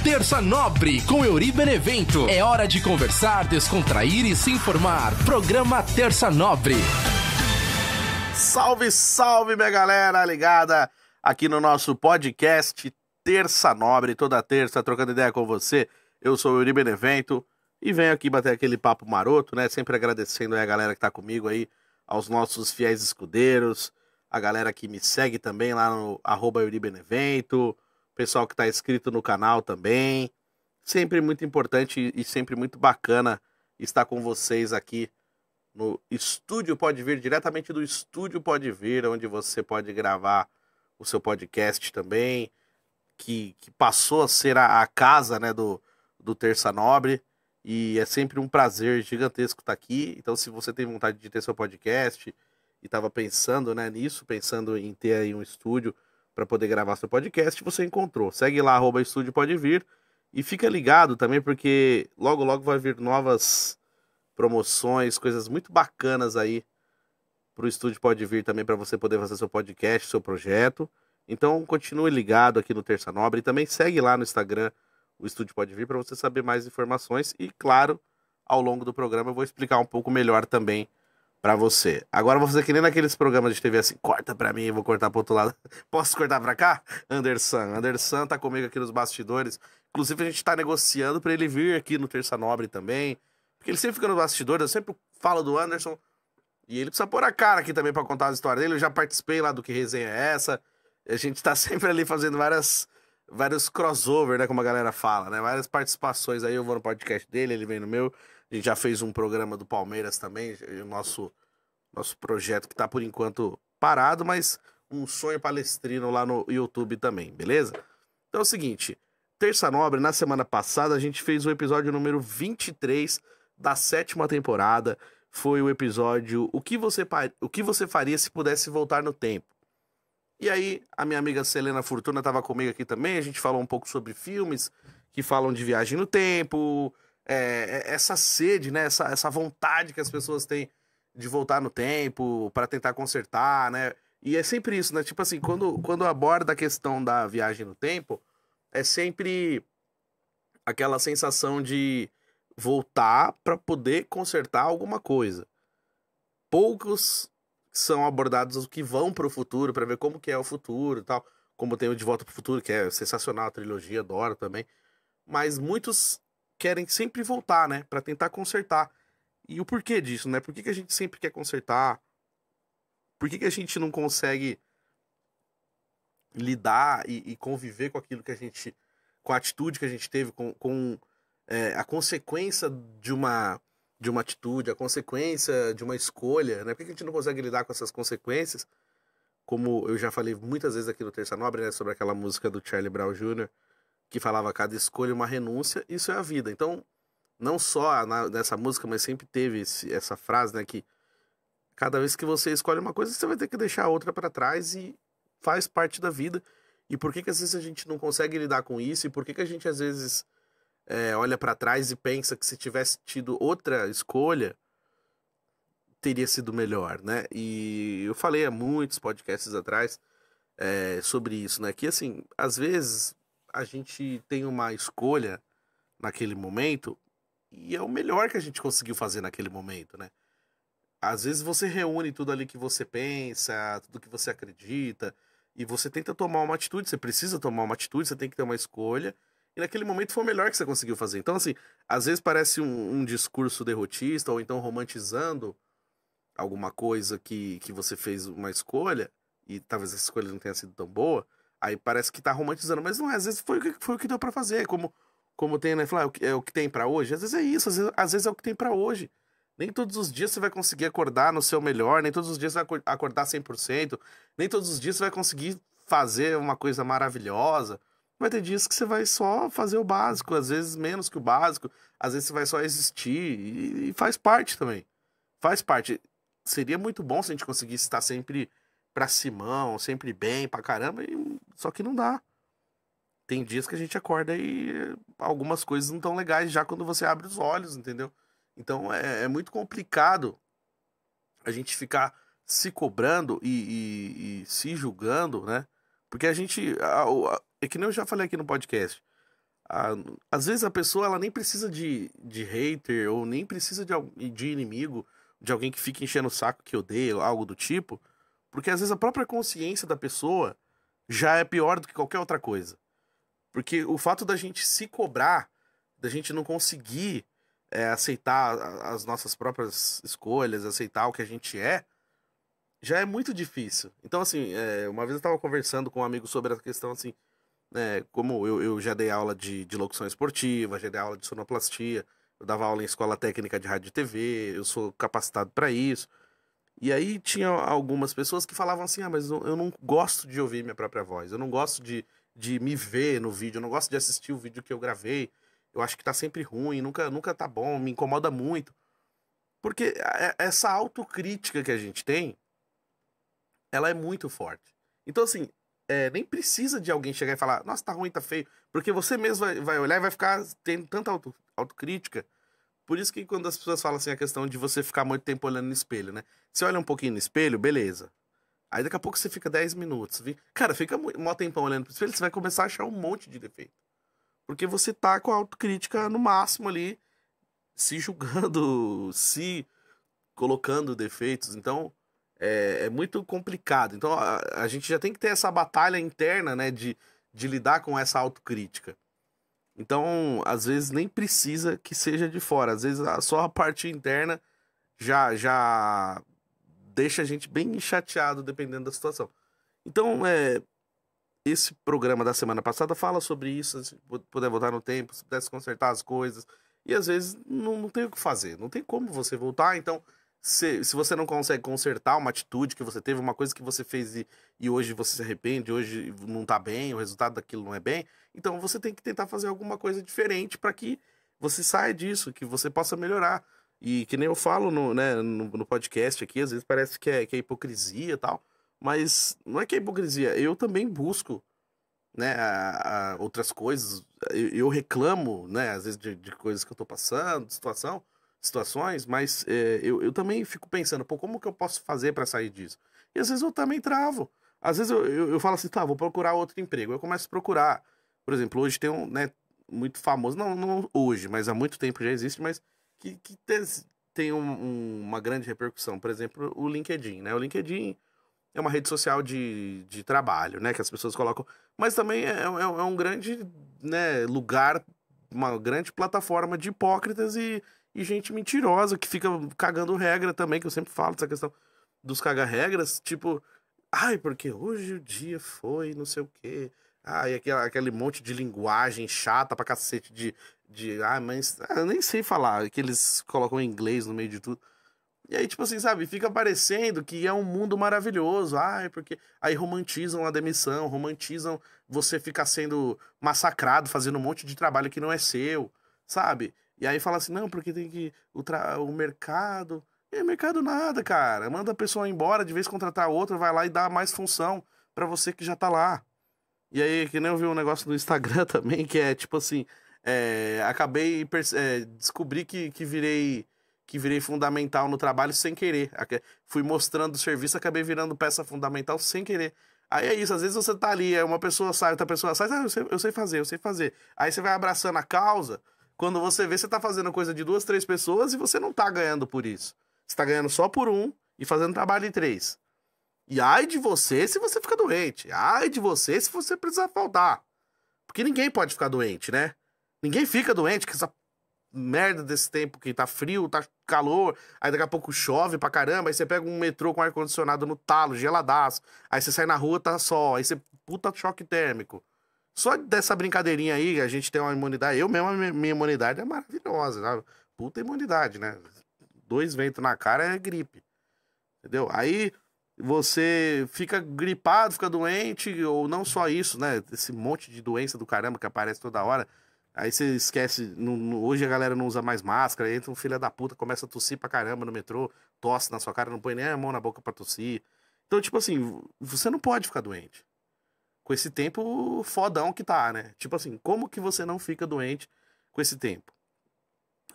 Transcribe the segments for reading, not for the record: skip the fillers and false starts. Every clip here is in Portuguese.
Terça Nobre com Euri Benevento. É hora de conversar, descontrair e se informar. Programa Terça Nobre. Salve, salve, minha galera ligada aqui no nosso podcast Terça Nobre, toda terça, trocando ideia com você. Eu sou o Euri Benevento e venho aqui bater aquele papo maroto, né? Sempre agradecendo aí a galera que tá comigo aí, aos nossos fiéis escudeiros, a galera que me segue também lá no @EuriBenevento, pessoal que tá inscrito no canal também. Sempre muito importante e sempre muito bacana estar com vocês aqui no Estúdio Pode Vir, diretamente do Estúdio Pode Vir, onde você pode gravar o seu podcast também, que passou a ser a casa, né, do Terça Nobre, e é sempre um prazer gigantesco estar aqui. Então, se você tem vontade de ter seu podcast e estava pensando, né, nisso, pensando em ter aí um estúdio para poder gravar seu podcast, você encontrou. Segue lá, @Estúdio Pode Vir, e fica ligado também, porque logo, logo vai vir novas promoções, coisas muito bacanas aí pro Estúdio Pode Vir também, para você poder fazer seu podcast, seu projeto. Então continue ligado aqui no Terça Nobre e também segue lá no Instagram o Estúdio Pode Vir para você saber mais informações e, claro, ao longo do programa eu vou explicar um pouco melhor também para você. Agora eu vou fazer que nem naqueles programas de TV assim, corta para mim, vou cortar pro outro lado. Posso cortar para cá? Anderson tá comigo aqui nos bastidores. Inclusive a gente tá negociando para ele vir aqui no Terça Nobre também, porque ele sempre fica nos bastidores, eu sempre falo do Anderson e ele precisa pôr a cara aqui também para contar a história dele. Eu já participei lá do Que Resenha é Essa? A gente tá sempre ali fazendo vários crossover, né, como a galera fala, né? Várias participações aí, eu vou no podcast dele, ele vem no meu. A gente já fez um programa do Palmeiras também, o nosso projeto que tá por enquanto parado, mas um sonho palestrino lá no YouTube também, beleza? Então é o seguinte, Terça Nobre, na semana passada a gente fez o episódio número 23 da 7ª temporada. Foi o episódio O que você faria se pudesse voltar no tempo? E aí, a minha amiga Selena Fortuna estava comigo aqui também, a gente falou um pouco sobre filmes que falam de viagem no tempo, essa sede, né, essa vontade que as pessoas têm de voltar no tempo para tentar consertar, né? E é sempre isso, né? Tipo assim, quando aborda a questão da viagem no tempo, é sempre aquela sensação de voltar para poder consertar alguma coisa. Poucos são abordados os que vão para o futuro, para ver como que é o futuro e tal. Como tem o De Volta para o Futuro, que é sensacional, a trilogia, adoro também. Mas muitos querem sempre voltar, né? Para tentar consertar. E o porquê disso, né? Por que a gente sempre quer consertar? Por que a gente não consegue lidar e conviver com aquilo que a gente... com a atitude que a gente teve, com a consequência de uma atitude, a consequência de uma escolha, né? Por que a gente não consegue lidar com essas consequências? Como eu já falei muitas vezes aqui no Terça Nobre, né? Sobre aquela música do Charlie Brown Jr., que falava cada escolha uma renúncia, isso é a vida. Então, não só nessa música, mas sempre teve essa frase, né? Que cada vez que você escolhe uma coisa, você vai ter que deixar a outra para trás e faz parte da vida. E por que às vezes a gente não consegue lidar com isso? E por que a gente às vezes olha para trás e pensa que se tivesse tido outra escolha, teria sido melhor, né? E eu falei há muitos podcasts atrás sobre isso, né? Que assim, às vezes a gente tem uma escolha naquele momento e é o melhor que a gente conseguiu fazer naquele momento, né? Às vezes você reúne tudo ali que você pensa, tudo que você acredita, e você tenta tomar uma atitude, você precisa tomar uma atitude, você tem que ter uma escolha, e naquele momento foi o melhor que você conseguiu fazer. Então, assim, às vezes parece um discurso derrotista, ou então romantizando alguma coisa que você fez uma escolha, e talvez essa escolha não tenha sido tão boa, aí parece que tá romantizando, mas não é, às vezes foi o que deu pra fazer, como tem, né, falar, é o que tem pra hoje, às vezes é isso, às vezes é o que tem pra hoje. Nem todos os dias você vai conseguir acordar no seu melhor, nem todos os dias você vai acordar 100%, nem todos os dias você vai conseguir fazer uma coisa maravilhosa. Vai ter dias que você vai só fazer o básico, às vezes menos que o básico, às vezes você vai só existir, e faz parte também. Faz parte. Seria muito bom se a gente conseguisse estar sempre pra cimão, sempre bem pra caramba, só que não dá. Tem dias que a gente acorda e algumas coisas não tão legais já quando você abre os olhos, entendeu? Então é muito complicado a gente ficar se cobrando e se julgando, né? Porque a gente. É que nem eu já falei aqui no podcast. Às vezes a pessoa ela nem precisa de hater ou nem precisa de inimigo, de alguém que fica enchendo o saco que odeia, algo do tipo, porque às vezes a própria consciência da pessoa já é pior do que qualquer outra coisa. Porque o fato da gente se cobrar, da gente não conseguir aceitar as nossas próprias escolhas, aceitar o que a gente já é muito difícil. Então, assim, uma vez eu estava conversando com um amigo sobre a questão, assim, como eu já dei aula de locução esportiva, já dei aula de sonoplastia, eu dava aula em escola técnica de rádio e TV, eu sou capacitado para isso. E aí tinha algumas pessoas que falavam assim, mas eu não gosto de ouvir minha própria voz, eu não gosto de me ver no vídeo, eu não gosto de assistir o vídeo que eu gravei, eu acho que tá sempre ruim, nunca tá bom, me incomoda muito. Porque essa autocrítica que a gente tem, ela é muito forte. Então, assim, nem precisa de alguém chegar e falar, nossa, tá ruim, tá feio. Porque você mesmo vai olhar e vai ficar tendo tanta autocrítica. Por isso que quando as pessoas falam assim, a questão de você ficar muito tempo olhando no espelho, né? Você olha um pouquinho no espelho, beleza. Aí daqui a pouco você fica 10 minutos. Cara, fica um mó tempão olhando pro espelho, você vai começar a achar um monte de defeito. Porque você tá com a autocrítica no máximo ali, se julgando, se colocando defeitos. Então, é muito complicado. Então, a gente já tem que ter essa batalha interna, né, de lidar com essa autocrítica. Então, às vezes, nem precisa que seja de fora. Às vezes, só a parte interna já deixa a gente bem chateado, dependendo da situação. Então, esse programa da semana passada fala sobre isso, se puder voltar no tempo, se pudesse consertar as coisas. E, às vezes, não tem o que fazer. Não tem como você voltar. Então, se você não consegue consertar uma atitude que você teve, uma coisa que você fez e hoje você se arrepende, hoje não tá bem, o resultado daquilo não é bem, então você tem que tentar fazer alguma coisa diferente para que você saia disso, que você possa melhorar. E que nem eu falo no podcast aqui, às vezes parece que é hipocrisia e tal, mas não é que é hipocrisia, eu também busco, né, outras coisas, eu reclamo, né, às vezes de coisas que eu tô passando, situações, mas eu também fico pensando, pô, como que eu posso fazer para sair disso? E às vezes eu também travo. Às vezes eu falo assim, tá, vou procurar outro emprego. Eu começo a procurar. Por exemplo, hoje tem um, né, muito famoso, não hoje, mas há muito tempo já existe, mas que tem uma grande repercussão. Por exemplo, o LinkedIn, né? O LinkedIn é uma rede social de trabalho, né? Que as pessoas colocam. Mas também é um grande, né, lugar, uma grande plataforma de hipócritas e gente mentirosa que fica cagando regra também, que eu sempre falo dessa questão dos caga-regras, tipo, ai, porque hoje o dia foi não sei o quê. Ai, aquele monte de linguagem chata pra cacete mas eu nem sei falar, que eles colocam em inglês no meio de tudo. E aí, tipo assim, sabe, fica parecendo que é um mundo maravilhoso. Ai, porque aí romantizam a demissão, romantizam você ficar sendo massacrado, fazendo um monte de trabalho que não é seu, sabe? E aí fala assim, não, porque tem que o mercado... E mercado nada, cara. Manda a pessoa embora, de vez contratar outra, vai lá e dá mais função pra você que já tá lá. E aí, que nem eu vi um negócio no Instagram também, que é tipo assim, descobri que virei fundamental no trabalho sem querer. Fui mostrando o serviço, acabei virando peça fundamental sem querer. Aí é isso, às vezes você tá ali, uma pessoa sai, outra pessoa sai, eu sei fazer. Aí você vai abraçando a causa, quando você vê, você tá fazendo coisa de 2, 3 pessoas e você não tá ganhando por isso. Você tá ganhando só por um e fazendo trabalho de 3. E ai de você se você fica doente. Ai de você se você precisar faltar. Porque ninguém pode ficar doente, né? Ninguém fica doente com essa merda desse tempo que tá frio, tá calor, aí daqui a pouco chove pra caramba, aí você pega um metrô com ar-condicionado no talo, geladaço, aí você sai na rua, tá sol, aí você puta choque térmico. Só dessa brincadeirinha aí, a gente tem uma imunidade, eu mesmo, a minha imunidade é maravilhosa, sabe? Puta imunidade, né? 2 ventos na cara é gripe, entendeu? Aí você fica gripado, fica doente, ou não só isso, né? Esse monte de doença do caramba que aparece toda hora. Aí você esquece, hoje a galera não usa mais máscara, aí entra um filho da puta, começa a tossir pra caramba no metrô, tosse na sua cara, não põe nem a mão na boca pra tossir. Então, tipo assim, você não pode ficar doente. Com esse tempo fodão que tá, né? Tipo assim, como que você não fica doente com esse tempo?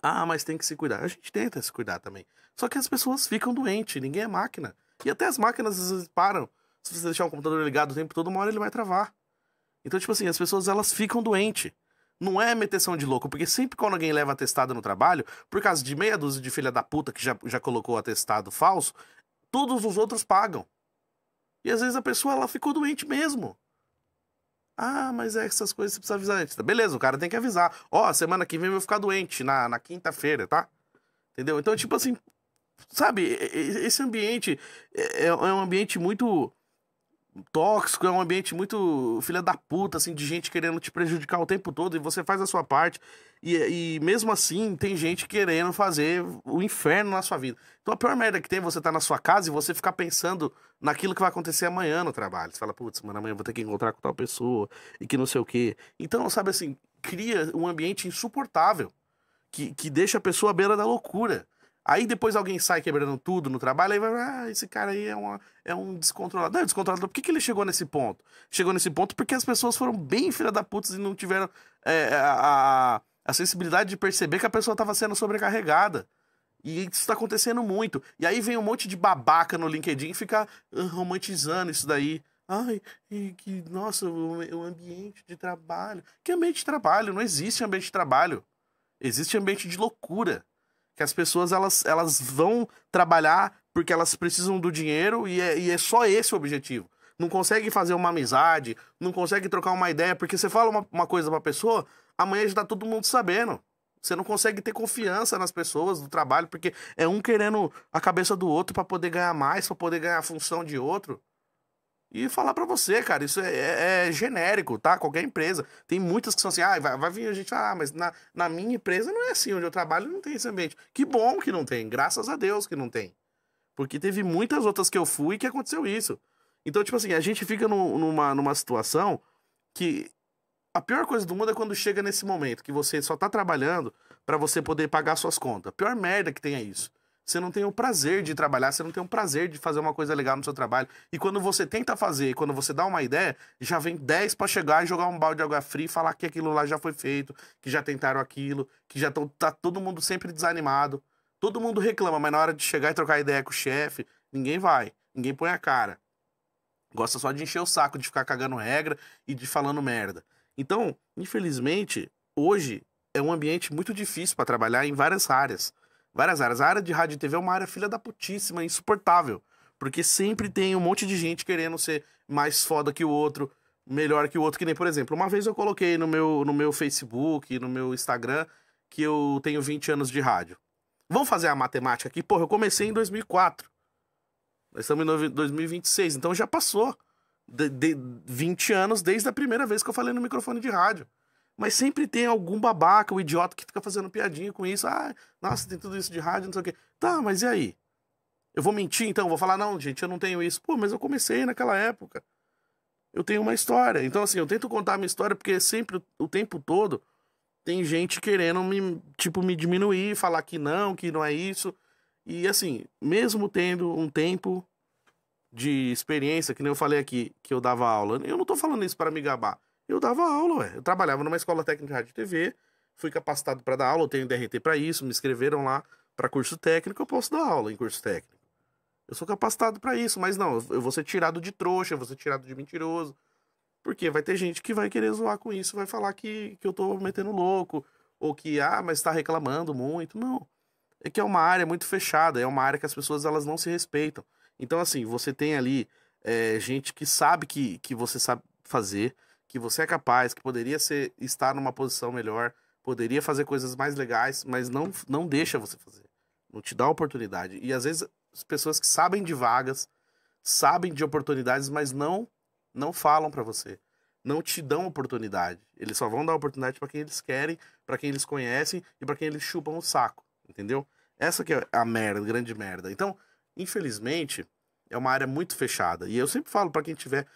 Ah, mas tem que se cuidar. A gente tenta se cuidar também. Só que as pessoas ficam doentes, ninguém é máquina. E até as máquinas às vezes param. Se você deixar o computador ligado o tempo todo, uma hora ele vai travar. Então, tipo assim, as pessoas elas ficam doentes. Não é meteção de louco, porque sempre quando alguém leva atestado no trabalho, por causa de meia dúzia de filha da puta que já colocou atestado falso, todos os outros pagam. E às vezes a pessoa, ela ficou doente mesmo. Ah, mas essas coisas você precisa avisar antes. Beleza, o cara tem que avisar. Ó, semana que vem eu vou ficar doente, na quinta-feira, tá? Entendeu? Então, tipo assim, sabe, esse ambiente é um ambiente muito tóxico, é um ambiente muito filha da puta, assim, de gente querendo te prejudicar o tempo todo, e você faz a sua parte, e mesmo assim tem gente querendo fazer o inferno na sua vida. Então a pior merda que tem é você estar na sua casa e você ficar pensando naquilo que vai acontecer amanhã no trabalho. Você fala, putz, mano, amanhã eu vou ter que encontrar com tal pessoa, e que não sei o quê. Então, sabe assim, cria um ambiente insuportável, que deixa a pessoa à beira da loucura. Aí depois alguém sai quebrando tudo no trabalho, aí vai, esse cara aí é um descontrolado. Não, é descontrolado. Por que ele chegou nesse ponto? Chegou nesse ponto porque as pessoas foram bem filha da puta e não tiveram a sensibilidade de perceber que a pessoa estava sendo sobrecarregada. E isso está acontecendo muito. E aí vem um monte de babaca no LinkedIn e fica romantizando isso daí. Ai, nossa, o ambiente de trabalho. Que ambiente de trabalho? Não existe ambiente de trabalho. Existe ambiente de loucura. Que as pessoas elas vão trabalhar porque elas precisam do dinheiro e é só esse o objetivo. Não consegue fazer uma amizade, não consegue trocar uma ideia, porque você fala uma coisa pra pessoa, amanhã já tá todo mundo sabendo. Você não consegue ter confiança nas pessoas do trabalho, porque é um querendo a cabeça do outro pra poder ganhar mais, pra poder ganhar a função de outro. E falar pra você, cara, isso é genérico, tá? Qualquer empresa. Tem muitas que são assim, vai vir a gente, mas na minha empresa não é assim, onde eu trabalho não tem esse ambiente. Que bom que não tem, graças a Deus que não tem. Porque teve muitas outras que eu fui que aconteceu isso. Então, tipo assim, a gente fica numa situação que a pior coisa do mundo é quando chega nesse momento, que você só tá trabalhando pra você poder pagar suas contas. A pior merda que tem é isso. Você não tem o prazer de trabalhar, você não tem o prazer de fazer uma coisa legal no seu trabalho. E quando você tenta fazer, quando você dá uma ideia, já vem 10 pra chegar e jogar um balde de água fria e falar que aquilo lá já foi feito, que já tentaram aquilo, que já tá todo mundo sempre desanimado. Todo mundo reclama, mas na hora de chegar e trocar ideia com o chefe, ninguém vai, ninguém põe a cara. Gosta só de encher o saco, de ficar cagando regra e de falando merda. Então, infelizmente, hoje é um ambiente muito difícil pra trabalhar em várias áreas. Várias áreas. A área de rádio e TV é uma área filha da putíssima, insuportável. Porque sempre tem um monte de gente querendo ser mais foda que o outro, melhor que o outro. Que nem, por exemplo, uma vez eu coloquei no meu Facebook, no meu Instagram, que eu tenho 20 anos de rádio. Vamos fazer a matemática aqui? Porra, eu comecei em 2004. Nós estamos em 2026, então já passou de 20 anos desde a primeira vez que eu falei no microfone de rádio. Mas sempre tem algum babaca, o idiota que fica fazendo piadinha com isso. Ah, nossa, tem tudo isso de rádio, não sei o quê. Tá, mas e aí? Eu vou mentir então? Vou falar, não, gente, eu não tenho isso. Pô, mas eu comecei naquela época. Eu tenho uma história. Então, assim, eu tento contar a minha história porque sempre, o tempo todo, tem gente querendo me diminuir, falar que não é isso. E, assim, mesmo tendo um tempo de experiência, que nem eu falei aqui, que eu dava aula, eu não tô falando isso para me gabar. Eu dava aula, ué. Eu trabalhava numa escola técnica de rádio e TV, fui capacitado para dar aula, eu tenho DRT para isso, me inscreveram lá para curso técnico, eu posso dar aula em curso técnico. Eu sou capacitado para isso, mas não, eu vou ser tirado de trouxa, eu vou ser tirado de mentiroso. Porque vai ter gente que vai querer zoar com isso, vai falar que eu tô metendo louco, ou que, mas tá reclamando muito. Não. É que é uma área muito fechada, é uma área que as pessoas elas não se respeitam. Então, assim, você tem ali gente que sabe que você sabe fazer, que você é capaz, que poderia estar numa posição melhor, poderia fazer coisas mais legais, mas não deixa você fazer. Não te dá oportunidade. E às vezes as pessoas que sabem de vagas, sabem de oportunidades, mas não falam pra você. Não te dão oportunidade. Eles só vão dar oportunidade pra quem eles querem, pra quem eles conhecem e pra quem eles chupam o saco, entendeu? Essa que é a merda, a grande merda. Então, infelizmente, é uma área muito fechada. E eu sempre falo pra quem estiver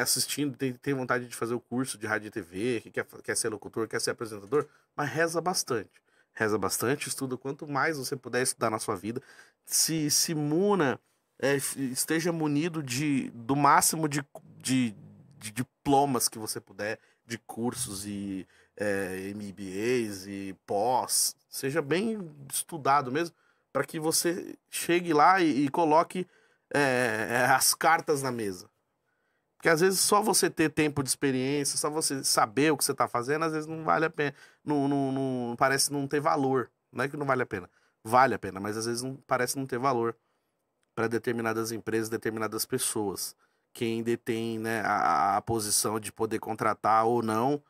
assistindo, tem vontade de fazer o curso de rádio e TV, que quer ser locutor, quer ser apresentador, mas reza bastante. Reza bastante, estuda quanto mais você puder estudar na sua vida. Se muna, esteja munido do máximo de diplomas que você puder, de cursos e MBAs e pós. Seja bem estudado mesmo, para que você chegue lá e coloque as cartas na mesa. Porque Porque às vezes só você ter tempo de experiência, só você saber o que você tá fazendo, às vezes não vale a pena. Não parece não ter valor. Não é que não vale a pena. Vale a pena, mas às vezes não, parece não ter valor para determinadas empresas, determinadas pessoas. Quem detém, né, a posição de poder contratar ou não.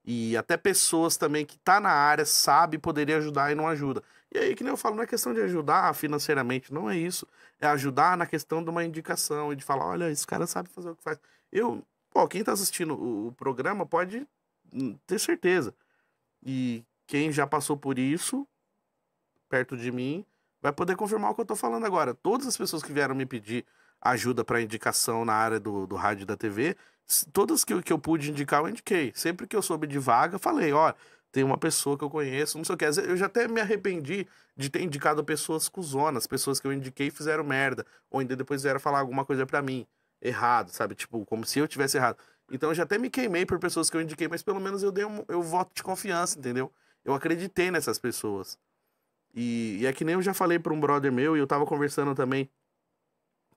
E até pessoas também que tá na área, sabe, poderia ajudar e não ajuda. E aí, que nem eu falo, não é questão de ajudar financeiramente, não é isso. É ajudar na questão de uma indicação e de falar, olha, esse cara sabe fazer o que faz. Quem tá assistindo o programa pode ter certeza. E quem já passou por isso, perto de mim, vai poder confirmar o que eu tô falando agora. Todas as pessoas que vieram me pedir ajuda para indicação na área do rádio e da TV, todas que eu pude indicar, eu indiquei. Sempre que eu soube de vaga, falei, ó, tem uma pessoa que eu conheço, não sei o que. Eu já até me arrependi de ter indicado pessoas cuzonas, pessoas que eu indiquei e fizeram merda, ou ainda depois vieram falar alguma coisa pra mim, errado, sabe? Tipo, como se eu tivesse errado. Então eu já até me queimei por pessoas que eu indiquei, mas pelo menos eu voto de confiança, entendeu? Eu acreditei nessas pessoas. E é que nem eu já falei pra um brother meu, e eu tava conversando também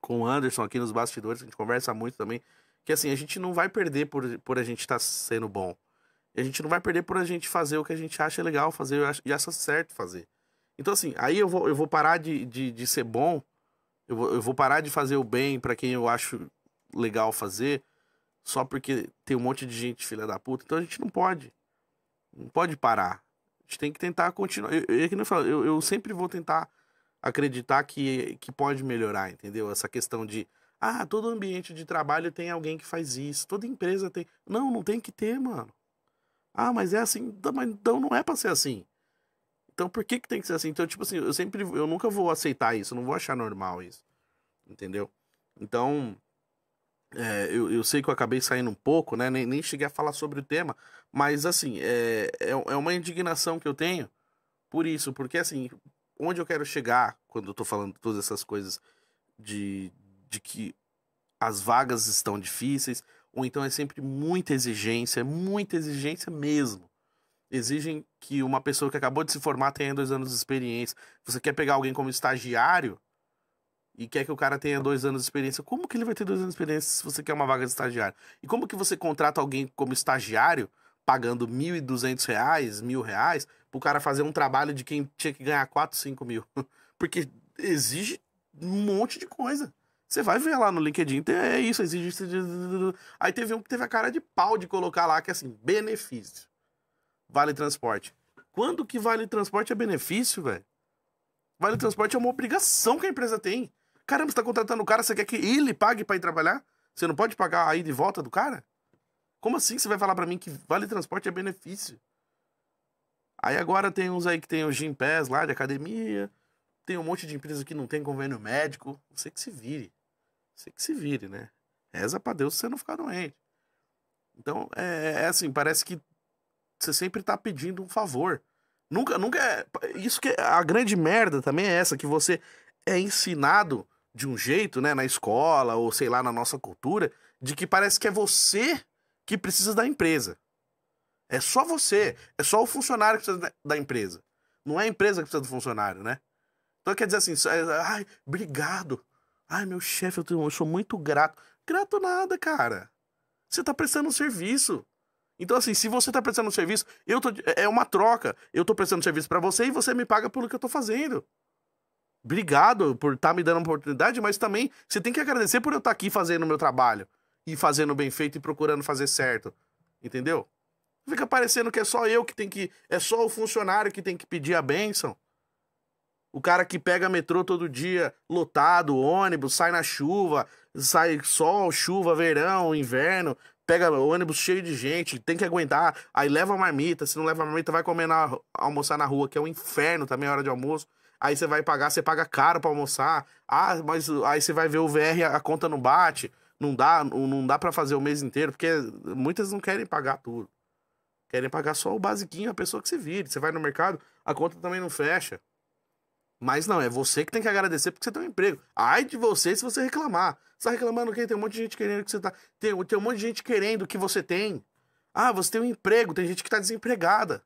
com o Anderson aqui nos bastidores, a gente conversa muito também, que assim, a gente não vai perder por a gente estar sendo bom. E a gente não vai perder por a gente fazer o que a gente acha legal fazer e acha certo fazer. Então assim, aí eu vou parar de ser bom, eu vou parar de fazer o bem pra quem eu acho legal fazer, só porque tem um monte de gente filha da puta. Então a gente não pode parar. A gente tem que tentar continuar. Eu sempre vou tentar acreditar que pode melhorar, entendeu? Essa questão de, todo ambiente de trabalho tem alguém que faz isso, toda empresa tem. Não tem que ter, mano. Mas é assim, então não é pra ser assim. Então por que tem que ser assim? Então, tipo assim, eu nunca vou aceitar isso, eu não vou achar normal isso, entendeu? Então, eu sei que eu acabei saindo um pouco, né? Nem cheguei a falar sobre o tema, mas assim, é uma indignação que eu tenho por isso, porque assim, onde eu quero chegar quando eu tô falando todas essas coisas de que as vagas estão difíceis, ou então é sempre muita exigência mesmo. Exigem que uma pessoa que acabou de se formar tenha 2 anos de experiência. Você quer pegar alguém como estagiário e quer que o cara tenha 2 anos de experiência. Como que ele vai ter 2 anos de experiência se você quer uma vaga de estagiário? E como que você contrata alguém como estagiário pagando R$1.200, R$1.000, pro cara fazer um trabalho de quem tinha que ganhar 4, 5 mil? Porque exige um monte de coisa. Você vai ver lá no LinkedIn, é isso, exige isso. Aí teve um que teve a cara de pau de colocar lá que é assim, benefício. Vale transporte. Quando que vale transporte é benefício, velho? Vale transporte é uma obrigação que a empresa tem. Caramba, você tá contratando o cara, você quer que ele pague pra ir trabalhar? Você não pode pagar a ida e volta do cara? Como assim você vai falar pra mim que vale transporte é benefício? Aí agora tem uns aí que tem o Gympass lá de academia, tem um monte de empresa que não tem convênio médico. Você que se vire. Você que se vire, né? Reza pra Deus você não ficar doente. Então, é assim, parece que você sempre tá pedindo um favor. Nunca é... Isso que a grande merda também é essa, que você é ensinado de um jeito, né, na escola, ou sei lá, na nossa cultura, de que parece que é você que precisa da empresa. É só você, é só o funcionário que precisa da empresa. Não é a empresa que precisa do funcionário, né? Então quer dizer assim, obrigado. Meu chefe, eu sou muito grato. Grato nada, cara. Você tá prestando um serviço. Então assim, se você tá prestando um serviço, é uma troca. Eu tô prestando um serviço pra você e você me paga pelo que eu tô fazendo. Obrigado por estar me dando uma oportunidade, mas também você tem que agradecer por eu estar aqui fazendo o meu trabalho. E fazendo bem feito e procurando fazer certo. Entendeu? Fica parecendo que é só eu que tem que... É só o funcionário que tem que pedir a bênção. O cara que pega metrô todo dia, lotado, ônibus, sai na chuva, sai sol, chuva, verão, inverno, pega ônibus cheio de gente, tem que aguentar, aí leva a marmita, se não leva a marmita vai almoçar na rua, que é um inferno também a hora de almoço. Aí você vai pagar, você paga caro pra almoçar. Mas aí você vai ver o VR, a conta não bate, não dá pra fazer o mês inteiro, porque muitas não querem pagar tudo. Querem pagar só o basiquinho, a pessoa que se vire. Você vai no mercado, a conta também não fecha. Mas não, é você que tem que agradecer porque você tem um emprego. Ai de você se você reclamar. Você tá reclamando o quê? Tem um monte de gente querendo que você tá... Tem um monte de gente querendo que você tem. Você tem um emprego, tem gente que tá desempregada.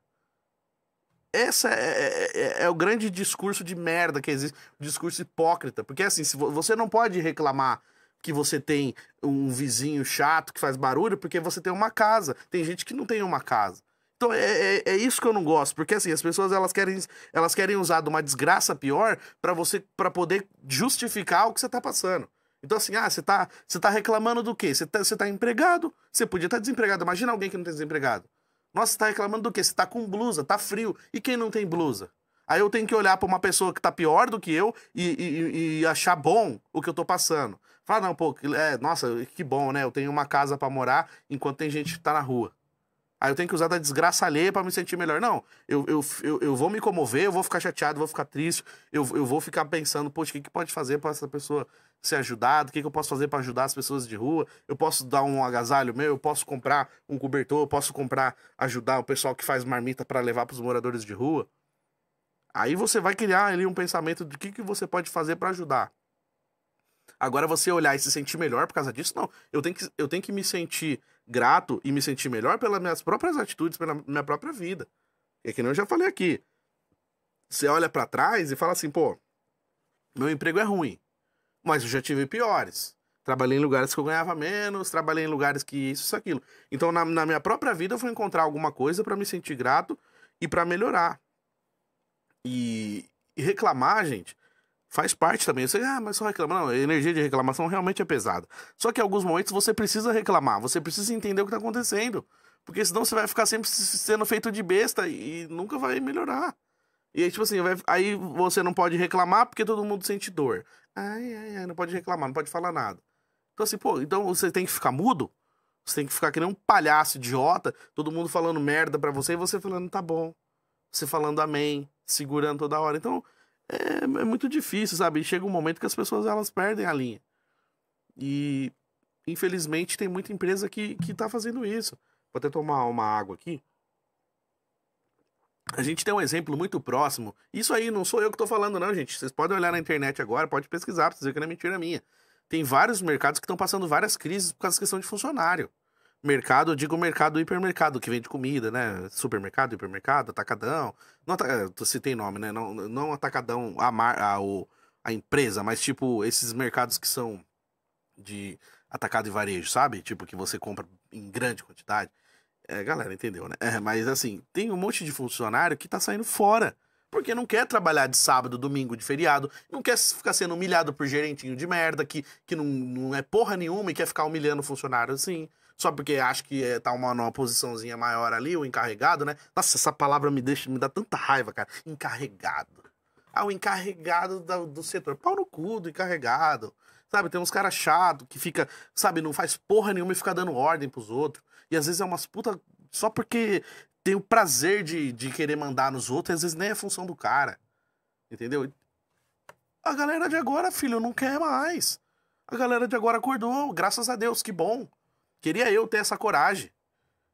Essa é o grande discurso de merda que existe. O discurso hipócrita. Porque assim, se você não pode reclamar que você tem um vizinho chato que faz barulho, porque você tem uma casa. Tem gente que não tem uma casa. Então é isso que eu não gosto, porque assim, as pessoas elas querem usar de uma desgraça pior para poder justificar o que você tá passando. Então assim, você tá reclamando do quê? Você tá empregado, você podia estar desempregado. Imagina alguém que não tá desempregado. Nossa, você tá reclamando do quê? Você tá com blusa, tá frio. E quem não tem blusa? Aí eu tenho que olhar pra uma pessoa que tá pior do que eu e achar bom o que eu tô passando. Falar, não, pô, nossa, que bom, né? Eu tenho uma casa pra morar enquanto tem gente que tá na rua. Aí eu tenho que usar da desgraça alheia pra me sentir melhor. Não, eu vou me comover, eu vou ficar chateado, vou ficar triste, eu vou ficar pensando, poxa, o que pode fazer pra essa pessoa ser ajudada? O que eu posso fazer pra ajudar as pessoas de rua? Eu posso dar um agasalho meu, eu posso comprar um cobertor, eu posso ajudar o pessoal que faz marmita pra levar pros moradores de rua. Aí você vai criar ali um pensamento de que você pode fazer pra ajudar. Agora você olhar e se sentir melhor por causa disso, não. Eu tenho que me sentir grato e me sentir melhor pelas minhas próprias atitudes, pela minha própria vida. É que nem eu já falei aqui. Você olha pra trás e fala assim, pô, meu emprego é ruim, mas eu já tive piores. Trabalhei em lugares que eu ganhava menos, trabalhei em lugares que isso, aquilo. Então, na minha própria vida, eu vou encontrar alguma coisa pra me sentir grato e pra melhorar. E reclamar, gente, faz parte também. Você, mas só reclama. Não, a energia de reclamação realmente é pesada. Só que em alguns momentos você precisa reclamar, você precisa entender o que tá acontecendo. Porque senão você vai ficar sempre sendo feito de besta e nunca vai melhorar. E aí, tipo assim, aí você não pode reclamar porque todo mundo sente dor. Ai, não pode reclamar, não pode falar nada. Então assim, pô, então você tem que ficar mudo? Você tem que ficar que nem um palhaço idiota, todo mundo falando merda pra você e você falando, tá bom. Você falando amém, segurando toda hora. Então, é muito difícil, sabe? E chega um momento que as pessoas, elas perdem a linha. E, infelizmente, tem muita empresa que tá fazendo isso. Vou até tomar uma água aqui. A gente tem um exemplo muito próximo. Isso aí não sou eu que tô falando, não, gente. Vocês podem olhar na internet agora, pode pesquisar pra vocês verem que não é mentira minha. Tem vários mercados que estão passando várias crises por causa da questão de funcionário. Mercado, eu digo mercado hipermercado, que vende comida, né? Supermercado, hipermercado, atacadão. Não, se tem nome, né? Não atacadão, a empresa, mas tipo esses mercados que são de atacado e varejo, sabe? Tipo que você compra em grande quantidade. Galera, entendeu, né? Mas assim, tem um monte de funcionário que tá saindo fora. Porque não quer trabalhar de sábado, domingo, de feriado. Não quer ficar sendo humilhado por gerentinho de merda, que não é porra nenhuma e quer ficar humilhando o funcionário assim. Só porque acha que tá numa posiçãozinha maior ali, o encarregado, né? Nossa, essa palavra me dá tanta raiva, cara. Encarregado. O encarregado do setor. Pau no cu do encarregado. Sabe, tem uns caras chatos que fica, sabe, não faz porra nenhuma e fica dando ordem pros outros. E às vezes é umas puta só porque tem o prazer de querer mandar nos outros, e às vezes nem é função do cara. Entendeu? A galera de agora, filho, não quer mais. A galera de agora acordou, graças a Deus, que bom. Queria eu ter essa coragem.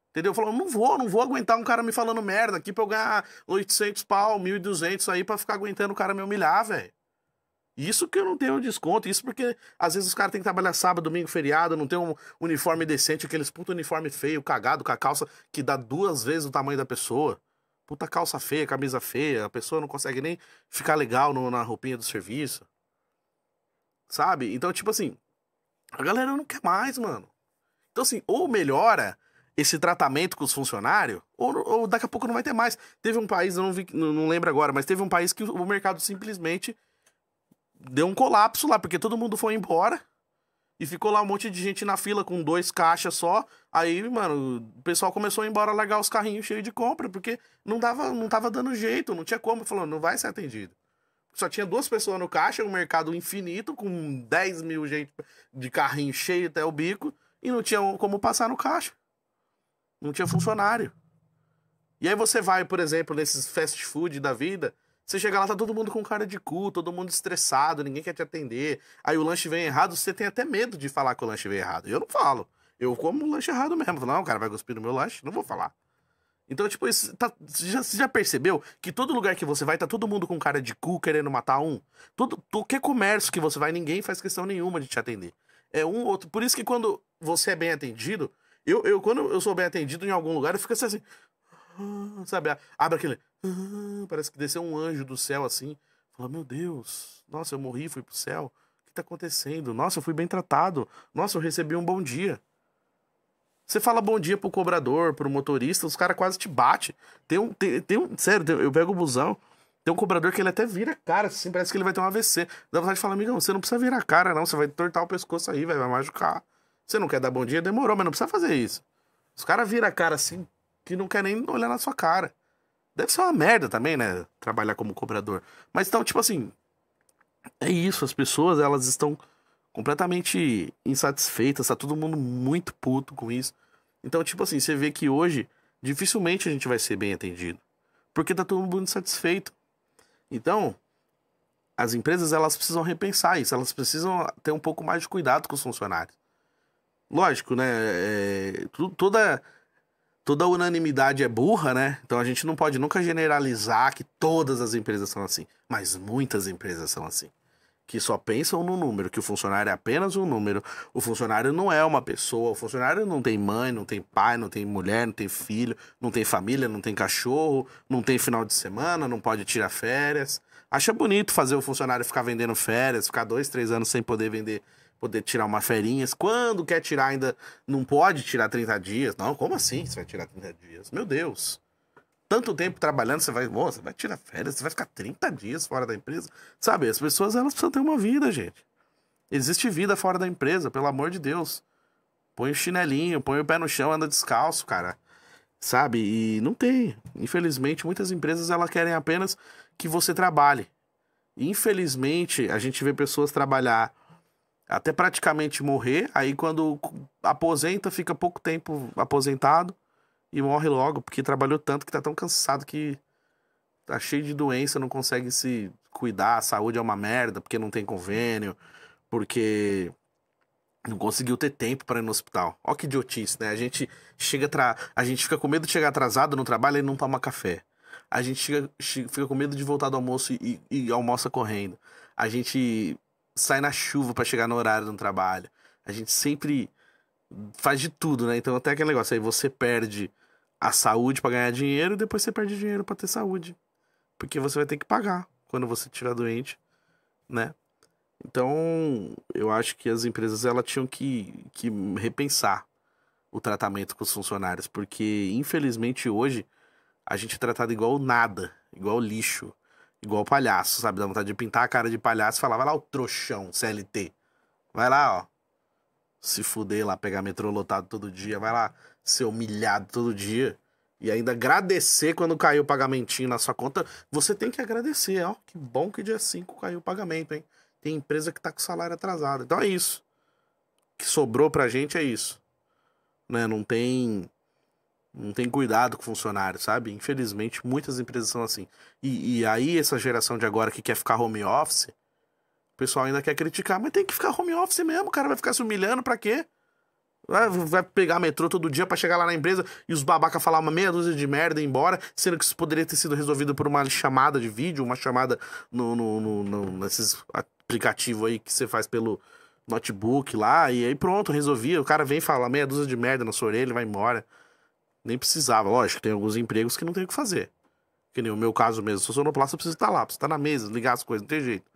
Entendeu? Falou, não vou aguentar um cara me falando merda aqui pra eu ganhar 800 pau, 1.200 aí pra ficar aguentando o cara me humilhar, velho. Isso que eu não tenho desconto, isso porque às vezes os caras têm que trabalhar sábado, domingo, feriado, não tem um uniforme decente, aqueles puta uniforme feio, cagado, com a calça que dá 2 vezes o tamanho da pessoa. Puta calça feia, camisa feia, a pessoa não consegue nem ficar legal na roupinha do serviço. Sabe? Então, tipo assim, a galera não quer mais, mano. Então, assim, ou melhora esse tratamento com os funcionários, ou daqui a pouco não vai ter mais. Teve um país, eu não lembro agora, mas teve um país que o mercado simplesmente deu um colapso lá, porque todo mundo foi embora e ficou lá um monte de gente na fila com 2 caixas só. Aí, mano, o pessoal começou a ir embora largar os carrinhos cheios de compra, porque não tava dando jeito, não tinha como. Falou, não vai ser atendido. Só tinha 2 pessoas no caixa, um mercado infinito, com 10 mil gente de carrinho cheio até o bico, e não tinha como passar no caixa. Não tinha funcionário. E aí você vai, por exemplo, nesses fast food da vida, você chega lá, tá todo mundo com cara de cu, todo mundo estressado, ninguém quer te atender. Aí o lanche vem errado, você tem até medo de falar que o lanche veio errado. Eu não falo. Eu como o lanche errado mesmo. Não, o cara vai cuspir no meu lanche, não vou falar. Então, tipo, você já percebeu que todo lugar que você vai, tá todo mundo com cara de cu querendo matar um? Qualquer comércio que você vai, ninguém faz questão nenhuma de te atender. É um ou outro. Por isso que quando você é bem atendido, quando eu sou bem atendido em algum lugar, eu fico assim, sabe, abre aquele, parece que desceu um anjo do céu assim. Fala, meu Deus, nossa, eu morri, fui pro céu. que tá acontecendo? Nossa, eu fui bem tratado. Nossa, eu recebi um bom dia. Você fala bom dia pro cobrador, pro motorista, os caras quase te batem. Sério, eu pego o busão, tem um cobrador que ele até vira a cara, assim, parece que ele vai ter um AVC. Dá vontade de falar, amigão, você não precisa virar a cara, não, você vai tortar o pescoço aí, vai machucar. Você não quer dar bom dia? Demorou, mas não precisa fazer isso. Os caras viram a cara assim, que não quer nem olhar na sua cara. Deve ser uma merda também, né, trabalhar como cobrador. Mas então, tipo assim, é isso, as pessoas, elas estão completamente insatisfeitas, tá todo mundo muito puto com isso. Então, tipo assim, você vê que hoje dificilmente a gente vai ser bem atendido, porque tá todo mundo insatisfeito. Então, as empresas elas precisam repensar isso, elas precisam ter um pouco mais de cuidado com os funcionários. Lógico, né? Toda unanimidade é burra, né? Então a gente não pode nunca generalizar que todas as empresas são assim, mas muitas empresas são assim. Que só pensam no número, que o funcionário é apenas um número. O funcionário não é uma pessoa, o funcionário não tem mãe, não tem pai, não tem mulher, não tem filho, não tem família, não tem cachorro, não tem final de semana, não pode tirar férias. Acha bonito fazer o funcionário ficar vendendo férias, ficar 2, 3 anos sem poder vender, poder tirar uma ferinhas. Quando quer tirar ainda, não pode tirar 30 dias. Não, como assim você vai tirar 30 dias? Meu Deus. Tanto tempo trabalhando, você vai tirar férias, você vai ficar 30 dias fora da empresa. Sabe, as pessoas, elas precisam ter uma vida, gente. Existe vida fora da empresa, pelo amor de Deus. Põe o chinelinho, põe o pé no chão, anda descalço, cara. Sabe, e não tem. Infelizmente, muitas empresas, elas querem apenas que você trabalhe. E, infelizmente, a gente vê pessoas trabalhar até praticamente morrer, aí quando aposenta, fica pouco tempo aposentado, e morre logo, porque trabalhou tanto que tá tão cansado que tá cheio de doença, não consegue se cuidar, a saúde é uma merda, porque não tem convênio, porque não conseguiu ter tempo para ir no hospital. Ó que idiotice, né? A gente fica com medo de chegar atrasado no trabalho e não toma café. A gente fica com medo de voltar do almoço e almoça correndo. A gente sai na chuva para chegar no horário do trabalho. A gente sempre faz de tudo, né? Então até aquele negócio aí, você perde a saúde pra ganhar dinheiro e depois você perde dinheiro pra ter saúde. Porque você vai ter que pagar quando você estiver doente, né? Então, eu acho que as empresas elas tinham que repensar o tratamento com os funcionários, porque infelizmente hoje a gente é tratado igual nada, igual lixo, igual palhaço, sabe? Dá vontade de pintar a cara de palhaço e falar, vai lá o trouxão, CLT. Vai lá, ó. Se fuder lá, pegar metrô lotado todo dia, vai lá ser humilhado todo dia e ainda agradecer quando caiu o pagamentinho na sua conta. Você tem que agradecer, ó, que bom que dia 5 caiu o pagamento, hein? Tem empresa que tá com salário atrasado. Então é isso. O que sobrou pra gente é isso, né? Não tem cuidado com o funcionário, sabe? Infelizmente, muitas empresas são assim. E aí, essa geração de agora que quer ficar home office, o pessoal ainda quer criticar, mas tem que ficar home office mesmo, o cara vai ficar se humilhando pra quê? Vai pegar metrô todo dia pra chegar lá na empresa e os babaca falar uma meia dúzia de merda e ir embora, sendo que isso poderia ter sido resolvido por uma chamada de vídeo, uma chamada nesses aplicativos aí que você faz pelo notebook lá, e aí pronto, resolvia. O cara vem falar meia dúzia de merda na sua orelha e vai embora. Nem precisava, lógico, tem alguns empregos que não tem o que fazer. Que nem o meu caso mesmo, se eu sou sonoplasta, eu preciso estar lá, preciso estar na mesa, ligar as coisas, não tem jeito.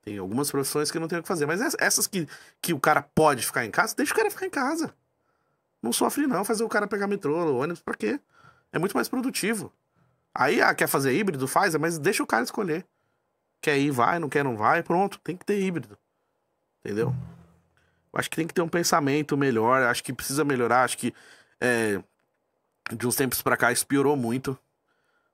Tem algumas profissões que não tem o que fazer. Mas essas que o cara pode ficar em casa, deixa o cara ficar em casa. Não sofre não, fazer o cara pegar metrô, ônibus, pra quê? É muito mais produtivo. Aí, quer fazer híbrido? Faz, mas deixa o cara escolher. Quer ir, vai, não quer, não vai, pronto. Tem que ter híbrido. Entendeu? Eu acho que tem que ter um pensamento melhor, acho que precisa melhorar, acho que de uns tempos pra cá isso piorou muito.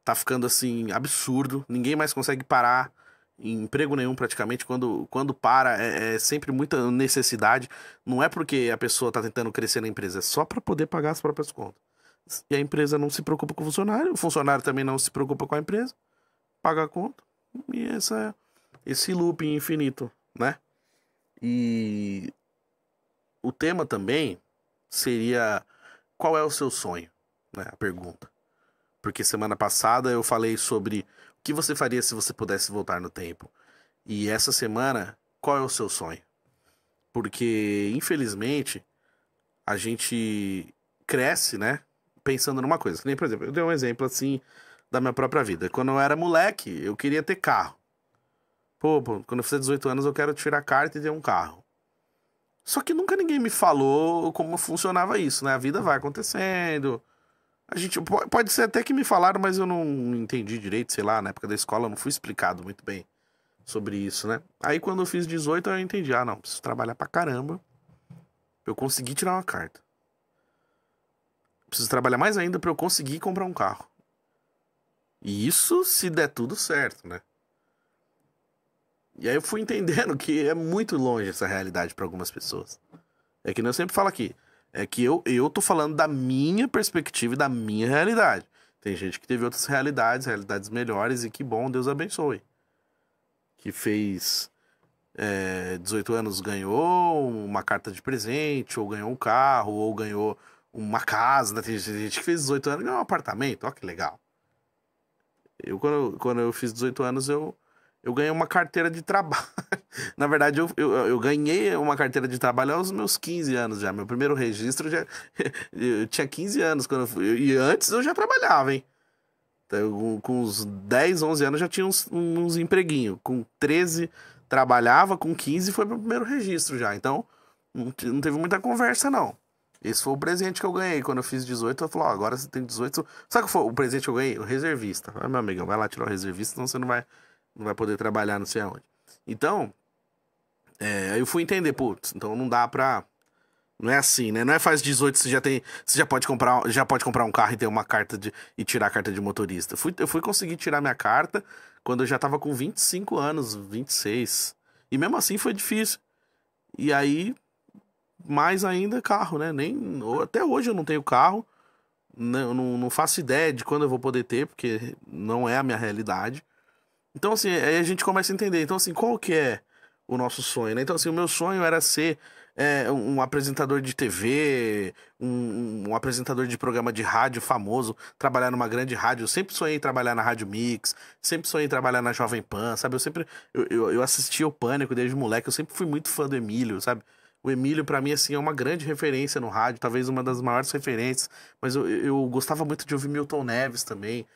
Tá ficando assim, absurdo. Ninguém mais consegue parar em emprego nenhum praticamente. Quando para, é sempre muita necessidade. Não é porque a pessoa tá tentando crescer na empresa, é só pra poder pagar as próprias contas. E a empresa não se preocupa com o funcionário também não se preocupa com a empresa, paga a conta. E esse looping infinito, né? E o tema também seria: qual é o seu sonho? Né, a pergunta. Porque semana passada eu falei sobre o que você faria se você pudesse voltar no tempo. E essa semana, qual é o seu sonho? Porque, infelizmente, a gente cresce, né? Pensando numa coisa. Nem, por exemplo, eu dei um exemplo assim da minha própria vida. Quando eu era moleque, eu queria ter carro. Pô, quando eu fizer 18 anos eu quero tirar a carta e ter um carro. Só que nunca ninguém me falou como funcionava isso, né? A vida vai acontecendo. A gente pode ser até que me falaram, mas eu não entendi direito, sei lá, na época da escola eu não fui explicado muito bem sobre isso, né? Aí quando eu fiz 18 eu entendi, não, preciso trabalhar pra caramba pra eu conseguir tirar uma carta. Preciso trabalhar mais ainda pra eu conseguir comprar um carro. E isso se der tudo certo, né? E aí eu fui entendendo que é muito longe essa realidade pra algumas pessoas. É que nem eu sempre falo aqui. É que eu tô falando da minha perspectiva e da minha realidade. Tem gente que teve outras realidades melhores, e que bom, Deus abençoe. Que fez 18 anos, ganhou uma carta de presente, ou ganhou um carro, ou ganhou uma casa, né? Tem gente que fez 18 anos e ganhou um apartamento, ó que legal. Quando eu fiz 18 anos, eu ganhei uma carteira de trabalho. Na verdade, eu ganhei uma carteira de trabalho aos meus 15 anos já. Meu primeiro registro já. Eu tinha 15 anos quando eu fui. E antes eu já trabalhava, hein? Então, com uns 10, 11 anos já tinha uns empreguinhos. Com 13 trabalhava, com 15 foi meu primeiro registro já. Então, não teve muita conversa, não. Esse foi o presente que eu ganhei. Quando eu fiz 18, eu falei, agora você tem 18. Sabe qual foi o presente que eu ganhei? O reservista. Ah, meu amigão, vai lá tirar o reservista, senão você não vai poder trabalhar não sei aonde. Então, aí eu fui entender, putz, então não dá pra... Não é assim, né? Não é faz 18, você já pode comprar um carro e ter uma carta e tirar a carta de motorista. Eu fui conseguir tirar minha carta quando eu já tava com 25 anos, 26. E mesmo assim foi difícil. E aí, mais ainda, carro, né? Até hoje eu não tenho carro. Não faço ideia de quando eu vou poder ter, porque não é a minha realidade. Então, assim, aí a gente começa a entender. Então, assim, qual que é o nosso sonho, né? Então, assim, o meu sonho era ser um apresentador de TV, um apresentador de programa de rádio famoso, trabalhar numa grande rádio. Eu sempre sonhei em trabalhar na Rádio Mix, sempre sonhei em trabalhar na Jovem Pan, sabe? Eu assistia o Pânico desde moleque, eu sempre fui muito fã do Emílio, sabe? O Emílio, pra mim, assim, é uma grande referência no rádio, talvez uma das maiores referências. Mas eu gostava muito de ouvir Milton Neves também.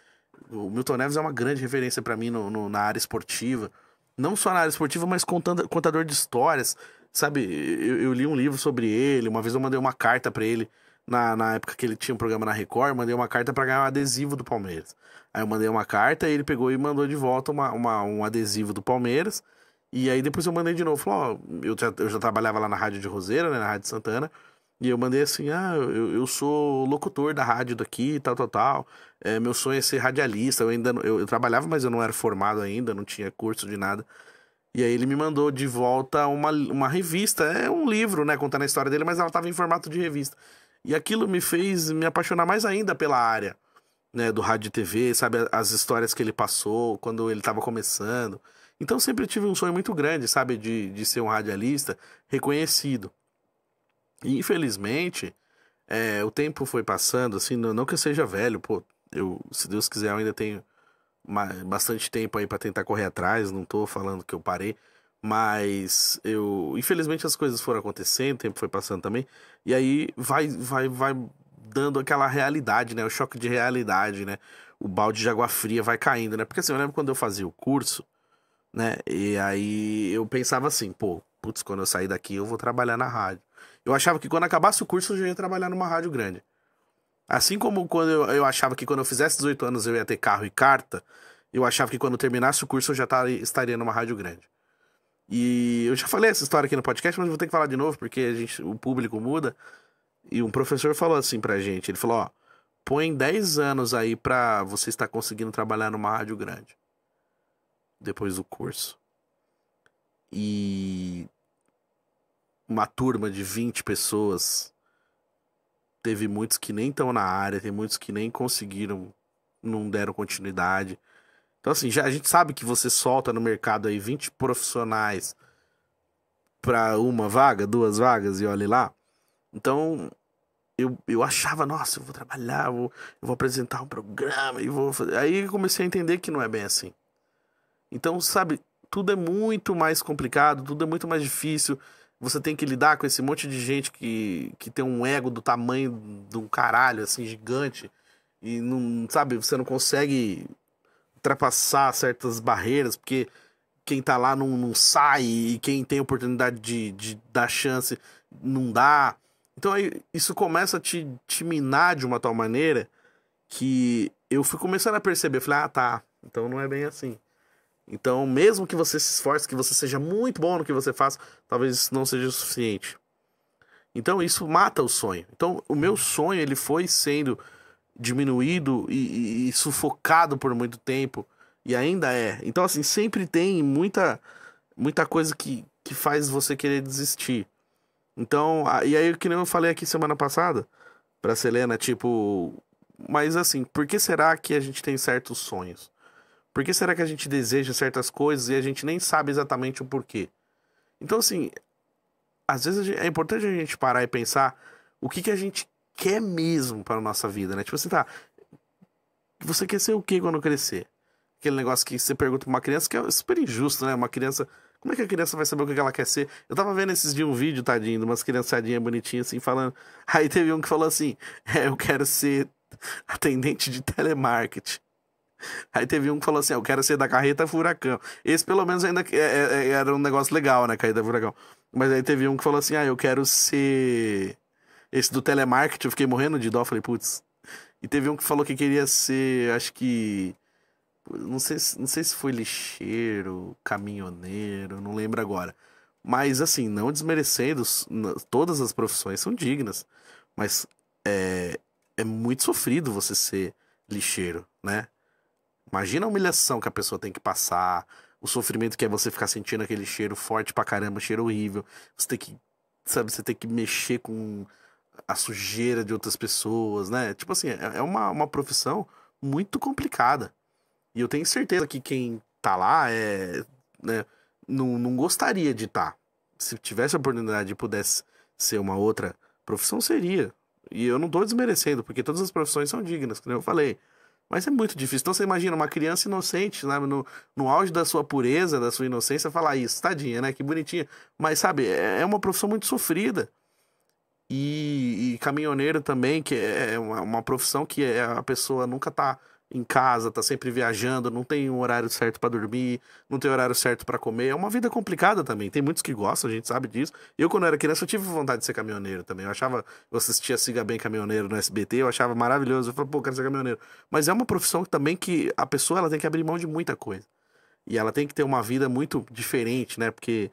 O Milton Neves é uma grande referência pra mim na área esportiva. Não só na área esportiva, mas contador de histórias. Sabe, eu li um livro sobre ele. Uma vez eu mandei uma carta pra ele, na época que ele tinha um programa na Record. Eu mandei uma carta pra ganhar um adesivo do Palmeiras. Aí eu mandei uma carta e ele pegou e mandou de volta um adesivo do Palmeiras. E aí depois eu mandei de novo. Falou, eu já trabalhava lá na Rádio de Roseira, né, na Rádio Santana. E eu mandei assim, eu sou locutor da rádio daqui, tal. Meu sonho é ser radialista. Eu trabalhava, mas eu não era formado ainda, não tinha curso de nada. E aí ele me mandou de volta uma revista. É um livro, né, contando a história dele, mas ela estava em formato de revista. E aquilo me fez me apaixonar mais ainda pela área, né, do rádio e TV, sabe, as histórias que ele passou quando ele estava começando. Então eu sempre tive um sonho muito grande, sabe, de ser um radialista reconhecido. E infelizmente, o tempo foi passando, assim, não que eu seja velho, pô, se Deus quiser, eu ainda tenho bastante tempo aí pra tentar correr atrás, não tô falando que eu parei, mas infelizmente as coisas foram acontecendo, o tempo foi passando também, e aí vai dando aquela realidade, né, o choque de realidade, né, o balde de água fria vai caindo, né, porque assim, eu lembro quando eu fazia o curso, né, e aí eu pensava assim, putz, quando eu sair daqui eu vou trabalhar na rádio. Eu achava que quando acabasse o curso eu já ia trabalhar numa rádio grande. Assim como quando eu achava que quando eu fizesse 18 anos eu ia ter carro e carta, eu achava que quando eu terminasse o curso eu já estaria numa rádio grande. E eu já falei essa história aqui no podcast, mas eu vou ter que falar de novo porque o público muda. E um professor falou assim pra gente, ele falou, põe 10 anos aí pra você estar conseguindo trabalhar numa rádio grande. Depois do curso. E uma turma de 20 pessoas, teve muitos que nem estão na área, tem muitos que nem conseguiram, não deram continuidade. Então assim, a gente sabe que você solta no mercado aí 20 profissionais pra uma vaga, 2 vagas e olhe lá. Então eu achava, nossa, eu vou trabalhar, eu vou apresentar um programa e vou fazer. Aí eu comecei a entender que não é bem assim. Então, sabe, tudo é muito mais complicado, tudo é muito mais difícil. Você tem que lidar com esse monte de gente que tem um ego do tamanho de um caralho, assim, gigante. E, não, sabe, você não consegue ultrapassar certas barreiras, porque quem tá lá não sai, e quem tem oportunidade de dar chance não dá. Então aí isso começa a te minar de uma tal maneira que eu fui começando a perceber. Falei, ah, tá, então não é bem assim. Então, mesmo que você se esforce, que você seja muito bom no que você faz, talvez isso não seja o suficiente. Então, isso mata o sonho. Então, o meu sonho, ele foi sendo diminuído e sufocado por muito tempo, e ainda é. Então, assim, sempre tem muita coisa que faz você querer desistir. Então, e aí, que nem eu falei aqui semana passada, pra Selena, tipo... Mas, assim, por que será que a gente tem certos sonhos? Por que será que a gente deseja certas coisas e a gente nem sabe exatamente o porquê? Então, assim, às vezes é importante a gente parar e pensar o que a gente quer mesmo para nossa vida, né? Tipo assim, tá, você quer ser o quê quando crescer? Aquele negócio que você pergunta pra uma criança que é super injusto, né? Uma criança, como é que a criança vai saber o que ela quer ser? Eu tava vendo esses dias um vídeo, tadinho, de umas criançadinhas bonitinhas assim, falando. Aí teve um que falou assim: eu quero ser atendente de telemarketing. Aí teve um que falou assim: eu quero ser da carreta furacão. Esse pelo menos ainda era um negócio legal, né? Carreta furacão. Mas aí teve um que falou assim: eu quero ser. Esse do telemarketing, eu fiquei morrendo de dó. Falei, putz. E teve um que falou que queria ser, acho que. Não sei se foi lixeiro, caminhoneiro, não lembro agora. Mas assim, não desmerecendo, todas as profissões são dignas. Mas é muito sofrido você ser lixeiro, né? Imagina a humilhação que a pessoa tem que passar, o sofrimento que é você ficar sentindo aquele cheiro forte pra caramba, cheiro horrível. Você tem que, sabe, você tem que mexer com a sujeira de outras pessoas, né? Tipo assim, é uma profissão muito complicada. E eu tenho certeza que quem tá lá né, não gostaria de estar. Se tivesse a oportunidade e pudesse ser uma outra profissão, seria. E eu não tô desmerecendo, porque todas as profissões são dignas, como eu falei. Mas é muito difícil. Então você imagina uma criança inocente, né, no auge da sua pureza, da sua inocência, falar isso, tadinha, né? Que bonitinha. Mas, sabe, é uma profissão muito sofrida. E caminhoneiro também, que é uma profissão que a pessoa nunca tá em casa, tá sempre viajando, não tem um horário certo pra dormir, não tem horário certo pra comer. É uma vida complicada também. Tem muitos que gostam, a gente sabe disso. Eu, quando era criança, eu tive vontade de ser caminhoneiro também. Eu assistia Siga Bem Caminhoneiro no SBT, eu achava maravilhoso. Eu falei, pô, eu quero ser caminhoneiro. Mas é uma profissão também que a pessoa ela tem que abrir mão de muita coisa. E ela tem que ter uma vida muito diferente, né? Porque,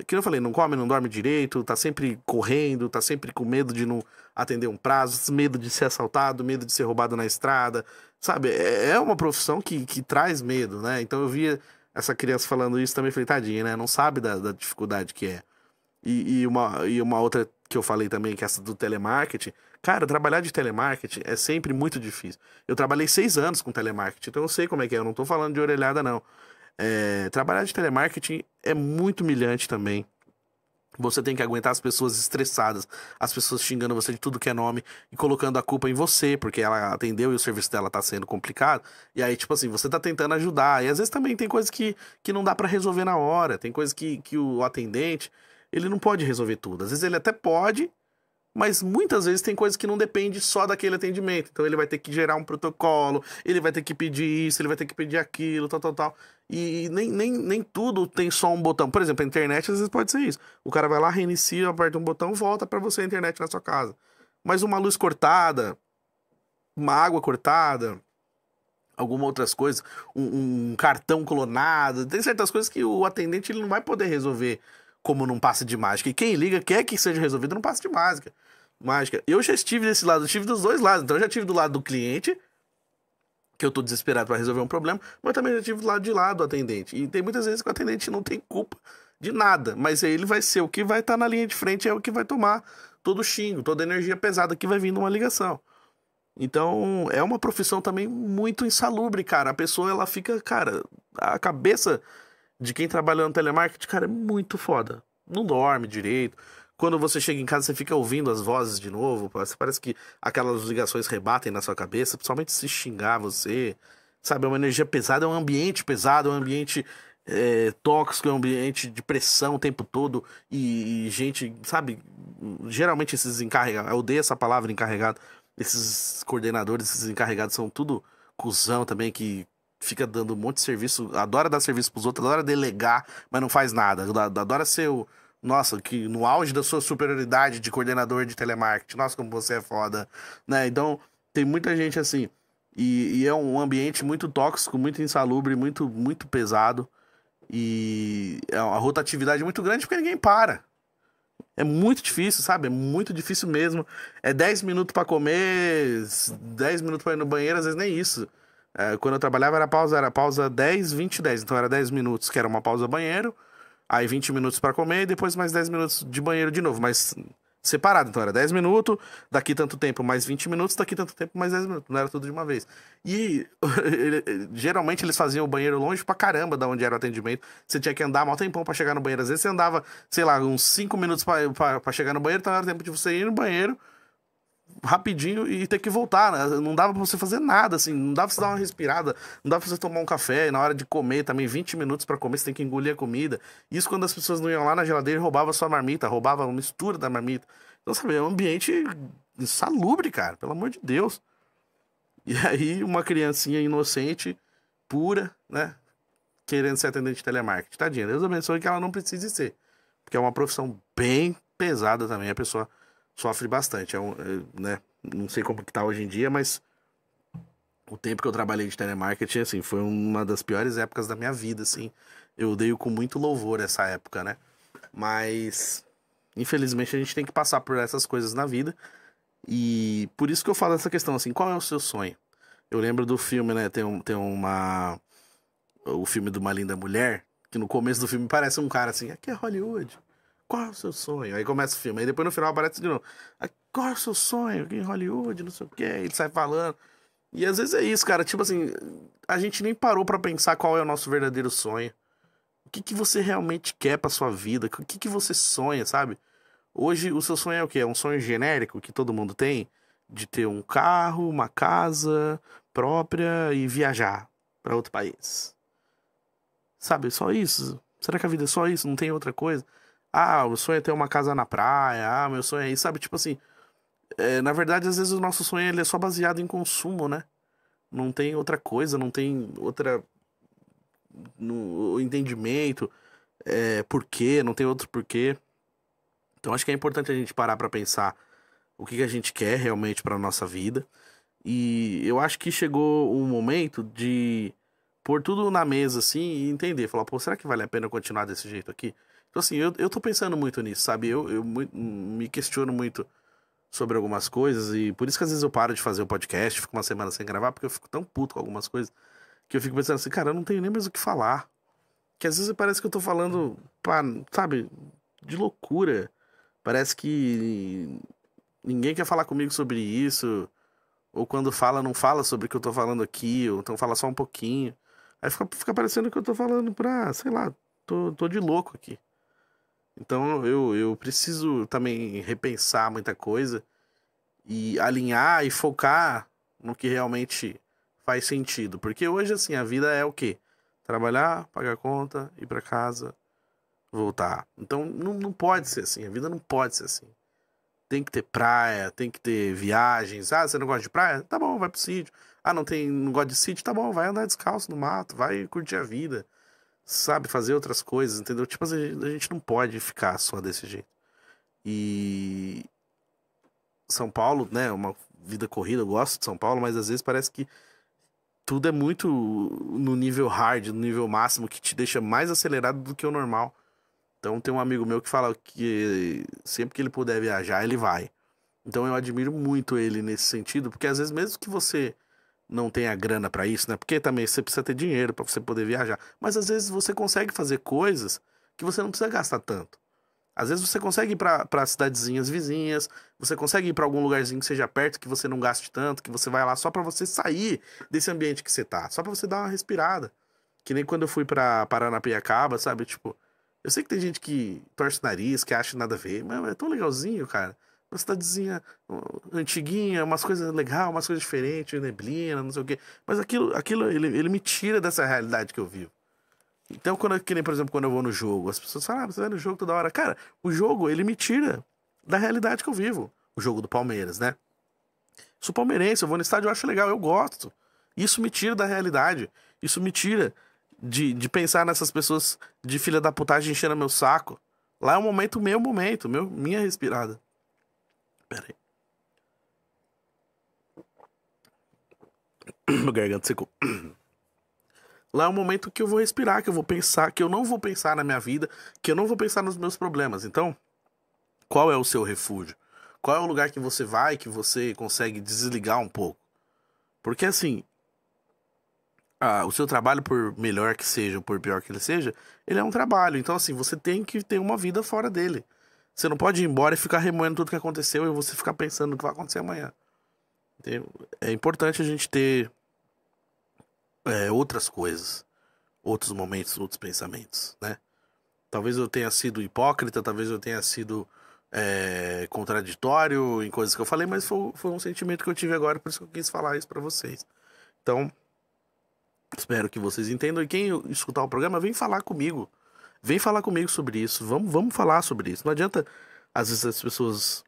que eu falei, não come, não dorme direito, tá sempre correndo, tá sempre com medo de não atender um prazo, medo de ser assaltado, medo de ser roubado na estrada, sabe? É uma profissão que traz medo, né? Então eu via essa criança falando isso também, falei, tadinha, né? Não sabe da dificuldade que é. E uma outra que eu falei também, que é essa do telemarketing. Cara, trabalhar de telemarketing é sempre muito difícil. Eu trabalhei 6 anos com telemarketing, então eu sei como é que é. Eu não tô falando de orelhada, não. Trabalhar de telemarketing é muito humilhante também. Você tem que aguentar as pessoas estressadas, as pessoas xingando você de tudo que é nome e colocando a culpa em você, porque ela atendeu e o serviço dela tá sendo complicado. E aí, tipo assim, você tá tentando ajudar. E às vezes também tem coisas que não dá pra resolver na hora. Tem coisas que o atendente, ele não pode resolver tudo. Às vezes ele até pode, mas muitas vezes tem coisas que não depende só daquele atendimento. Então ele vai ter que gerar um protocolo, ele vai ter que pedir isso, ele vai ter que pedir aquilo, tal, tal, tal. E nem tudo tem só um botão. Por exemplo, a internet às vezes pode ser isso. O cara vai lá, reinicia, aperta um botão, volta pra você a internet na sua casa. Mas uma luz cortada, uma água cortada, alguma outras coisas, um cartão clonado, tem certas coisas que o atendente ele não vai poder resolver como num passe de mágica. E quem liga quer que seja resolvido num passe de mágica. Eu já estive desse lado, eu estive dos dois lados. Então eu já estive do lado do cliente, que eu tô desesperado para resolver um problema, mas também já estive do lado de lá do atendente. E tem muitas vezes que o atendente não tem culpa de nada, mas aí ele vai ser o que vai estar na linha de frente, é o que vai tomar todo o xingo, toda a energia pesada que vai vir numa ligação. Então, é uma profissão também muito insalubre, cara. A pessoa, ela fica, cara, a cabeça de quem trabalha no telemarketing, cara, é muito foda. Não dorme direito. Quando você chega em casa, você fica ouvindo as vozes de novo. Parece que aquelas ligações rebatem na sua cabeça, principalmente se xingar você. Sabe, é uma energia pesada, é um ambiente pesado, é um ambiente tóxico, é um ambiente de pressão o tempo todo. E gente, sabe, geralmente esses encarregados, eu odeio essa palavra encarregado, esses coordenadores, esses encarregados são tudo cuzão também, que fica dando um monte de serviço, adora dar serviço pros outros, adora delegar, mas não faz nada. Adora ser o... Nossa, que no auge da sua superioridade de coordenador de telemarketing. Nossa, como você é foda, né? Então, tem muita gente assim. E é um ambiente muito tóxico, muito insalubre, muito, muito pesado. E é uma rotatividade muito grande porque ninguém para. É muito difícil, sabe? É muito difícil mesmo. É 10 minutos pra comer, 10 minutos pra ir no banheiro, às vezes nem isso. Quando eu trabalhava era pausa 10, 20, 10. Então era 10 minutos, que era uma pausa banheiro. Aí 20 minutos pra comer e depois mais 10 minutos de banheiro de novo. Mas separado. Então era 10 minutos, daqui tanto tempo mais 20 minutos, daqui tanto tempo mais 10 minutos. Não era tudo de uma vez. E geralmente eles faziam o banheiro longe pra caramba da onde era o atendimento. Você tinha que andar mal tempão pra chegar no banheiro. Às vezes você andava, sei lá, uns 5 minutos pra chegar no banheiro, então era tempo de você ir no banheiro rapidinho e ter que voltar, né? Não dava pra você fazer nada, assim, não dava pra você dar uma respirada, não dava pra você tomar um café, e na hora de comer também, 20 minutos pra comer, você tem que engolir a comida. Isso quando as pessoas não iam lá na geladeira e roubavam a sua marmita, roubavam a mistura da marmita. Então, sabe, é um ambiente insalubre, cara, pelo amor de Deus. E aí, uma criancinha inocente, pura, né, querendo ser atendente de telemarketing. Tadinha, Deus abençoe que ela não precise ser, porque é uma profissão bem pesada também, a pessoa sofre bastante, né? Não sei como que tá hoje em dia, mas o tempo que eu trabalhei de telemarketing, assim, foi uma das piores épocas da minha vida, assim. Eu odeio com muito louvor essa época, né? Mas, infelizmente, a gente tem que passar por essas coisas na vida. E por isso que eu falo essa questão, assim, qual é o seu sonho? Eu lembro do filme, né? O filme de Uma Linda Mulher, que no começo do filme parece um cara assim, aqui é Hollywood. Qual é o seu sonho? Aí começa o filme. Aí depois no final aparece de novo. Qual é o seu sonho? Aqui em Hollywood, não sei o quê. Ele sai falando. E às vezes é isso, cara. Tipo assim, a gente nem parou pra pensar qual é o nosso verdadeiro sonho. O que você realmente quer pra sua vida? O que você sonha, sabe? Hoje o seu sonho é o quê? É um sonho genérico que todo mundo tem? De ter um carro, uma casa própria e viajar pra outro país. Sabe? Só isso? Será que a vida é só isso? Não tem outra coisa? Ah, o sonho é ter uma casa na praia. Ah, meu sonho é isso. Sabe? Tipo assim, na verdade, às vezes o nosso sonho ele é só baseado em consumo, né? Não tem outra coisa, não tem outra no entendimento, porquê, não tem outro porquê. Então acho que é importante a gente parar pra pensar o que a gente quer realmente pra nossa vida. E eu acho que chegou um momento de pôr tudo na mesa assim e entender, falar, pô, será que vale a pena continuar desse jeito aqui? Então assim, eu tô pensando muito nisso, sabe? Eu me questiono muito sobre algumas coisas e por isso que às vezes eu paro de fazer o podcast, fico uma semana sem gravar, porque eu fico tão puto com algumas coisas que eu fico pensando assim, cara, eu não tenho nem mais o que falar. Que às vezes parece que eu tô falando, sabe, de loucura. Parece que ninguém quer falar comigo sobre isso, ou quando fala, não fala sobre o que eu tô falando aqui, ou então fala só um pouquinho. Aí fica parecendo que eu tô falando pra, sei lá, tô de louco aqui. Então eu preciso também repensar muita coisa e alinhar e focar no que realmente faz sentido. Porque hoje, assim, a vida é o quê? Trabalhar, pagar conta, ir pra casa, voltar. Então não pode ser assim, a vida não pode ser assim. Tem que ter praia, tem que ter viagens. Ah, você não gosta de praia? Tá bom, vai pro sítio. Ah, não gosta de sítio? Tá bom, vai andar descalço no mato, vai curtir a vida. Sabe, fazer outras coisas, entendeu? Tipo, a gente não pode ficar só desse jeito. E São Paulo, né, uma vida corrida, eu gosto de São Paulo, mas às vezes parece que tudo é muito no nível hard, no nível máximo, que te deixa mais acelerado do que o normal. Então tem um amigo meu que fala que sempre que ele puder viajar, ele vai. Então eu admiro muito ele nesse sentido, porque às vezes mesmo que você não tenha grana pra isso, né? Porque também você precisa ter dinheiro pra você poder viajar. Mas às vezes você consegue fazer coisas que você não precisa gastar tanto. Às vezes você consegue ir pra cidadezinhas vizinhas, você consegue ir pra algum lugarzinho que seja perto, que você não gaste tanto, que você vai lá só pra você sair desse ambiente que você tá, só pra você dar uma respirada. Que nem quando eu fui pra Paranapiacaba, sabe? Tipo, eu sei que tem gente que torce o nariz, que acha nada a ver, mas é tão legalzinho, cara. Uma cidadezinha antiguinha, umas coisas legais, umas coisas diferentes, neblina, não sei o quê. Mas aquilo ele me tira dessa realidade que eu vivo. Então, que nem, por exemplo, quando eu vou no jogo, as pessoas falam, você vai no jogo toda hora. Cara, o jogo, ele me tira da realidade que eu vivo. O jogo do Palmeiras, né? Sou palmeirense, eu vou no estádio, eu acho legal, eu gosto. Isso me tira da realidade. Isso me tira de pensar nessas pessoas de filha da putagem enchendo meu saco. Lá é um momento, minha respirada. Pera aí. Meu garganta secou. Lá é um momento que eu vou respirar, que eu vou pensar, que eu não vou pensar na minha vida, que eu não vou pensar nos meus problemas. Então, qual é o seu refúgio? Qual é o lugar que você vai, que você consegue desligar um pouco? Porque assim, o seu trabalho, por melhor que seja ou por pior que ele seja, ele é um trabalho. Então assim, você tem que ter uma vida fora dele. Você não pode ir embora e ficar remoendo tudo que aconteceu e você ficar pensando no que vai acontecer amanhã. Entendeu? É importante a gente ter outras coisas, outros momentos, outros pensamentos, né? Talvez eu tenha sido hipócrita, talvez eu tenha sido contraditório em coisas que eu falei, mas foi um sentimento que eu tive agora, por isso que eu quis falar isso pra vocês. Então, espero que vocês entendam. E quem escutar o programa, vem falar comigo. Vem falar comigo sobre isso. Vamos falar sobre isso. Não adianta, às vezes, as pessoas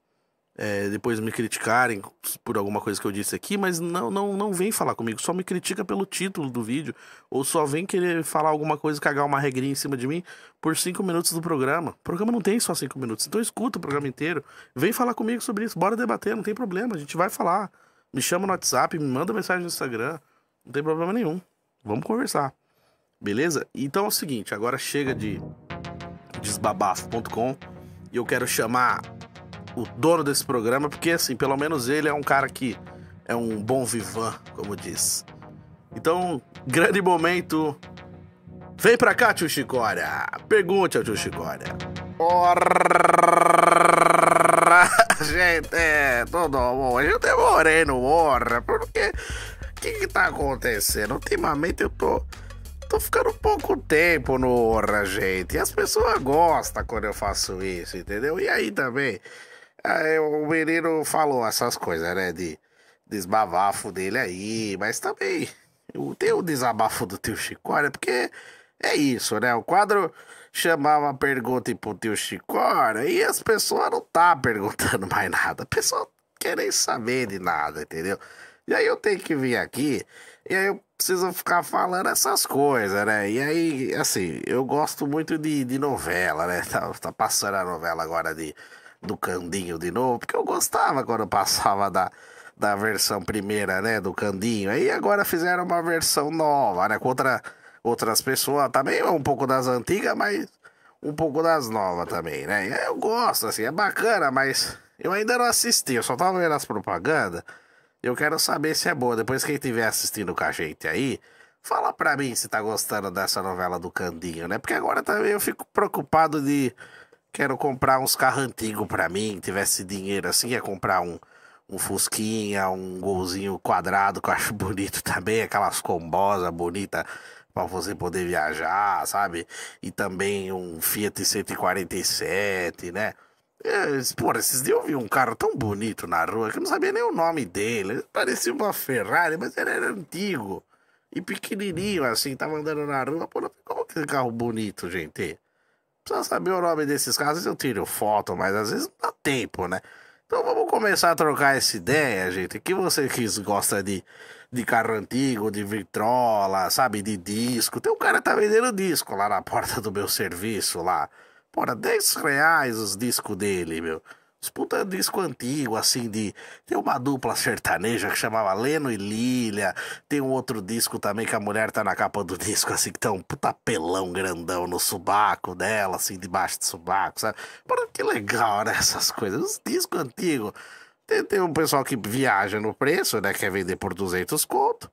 depois me criticarem por alguma coisa que eu disse aqui, mas não vem falar comigo. Só me critica pelo título do vídeo. Ou só vem querer falar alguma coisa, cagar uma regrinha em cima de mim por 5 minutos do programa. O programa não tem só 5 minutos. Então escuta o programa inteiro. Vem falar comigo sobre isso. Bora debater, não tem problema. A gente vai falar. Me chama no WhatsApp, me manda mensagem no Instagram. Não tem problema nenhum. Vamos conversar. Beleza? Então é o seguinte, agora chega de desbabafo.com e eu quero chamar o dono desse programa, porque assim, pelo menos ele é um cara que é um bom vivan, como diz. Então, grande momento. Vem pra cá, tio Chicória. Pergunte ao tio Chicória. Porra, gente, tudo bom? Eu demorei no Porra, porque... O que tá acontecendo? Ultimamente eu tô ficando pouco tempo no Orra, gente. E as pessoas gostam quando eu faço isso, entendeu? E aí também, o menino falou essas coisas, né? De desabafo dele aí. Mas também tem o desabafo do tio Chicória, porque é isso, né? O quadro chamava pergunta pro tio Chicória e as pessoas não tá perguntando mais nada. A pessoa não quer nem saber de nada, entendeu? E aí eu tenho que vir aqui, e aí eu preciso ficar falando essas coisas, né? E aí, assim, eu gosto muito de novela, né? Tá passando a novela agora do Candinho de novo, porque eu gostava quando passava da versão primeira, né? Do Candinho. Aí agora fizeram uma versão nova, né? Com outras pessoas, também um pouco das antigas, mas um pouco das novas também, né? E aí eu gosto, assim, é bacana, mas eu ainda não assisti, eu só tava vendo as propagandas. Eu quero saber se é boa. Depois quem estiver assistindo com a gente aí, fala pra mim se tá gostando dessa novela do Candinho, né? Porque agora também eu fico preocupado quero comprar uns carros antigos pra mim, tivesse dinheiro assim, ia comprar um Fusquinha, um Golzinho quadrado, que eu acho bonito também, aquelas combosas bonitas pra você poder viajar, sabe? E também um Fiat 147, né? Porra, esses dias eu vi um carro tão bonito na rua que eu não sabia nem o nome dele. Parecia uma Ferrari, mas ele era antigo e pequenininho assim, tava andando na rua. Porra, como que é carro bonito, gente? Precisa saber o nome desses carros. Às vezes eu tiro foto, mas às vezes não dá tempo, né? Então vamos começar a trocar essa ideia, gente. Que você que gosta de carro antigo, de vitrola, sabe? De disco. Tem um cara que tá vendendo disco lá na porta do meu serviço lá. Porra, R$10 os discos dele, meu. Os puta disco antigo, assim, tem uma dupla sertaneja que chamava Leno e Lília. Tem um outro disco também que a mulher tá na capa do disco, assim, que tem um puta pelão grandão no subaco dela, assim, debaixo do subaco, sabe? Porra, que legal, né, essas coisas. Os discos antigos. Tem um pessoal que viaja no preço, né, quer vender por 200 conto.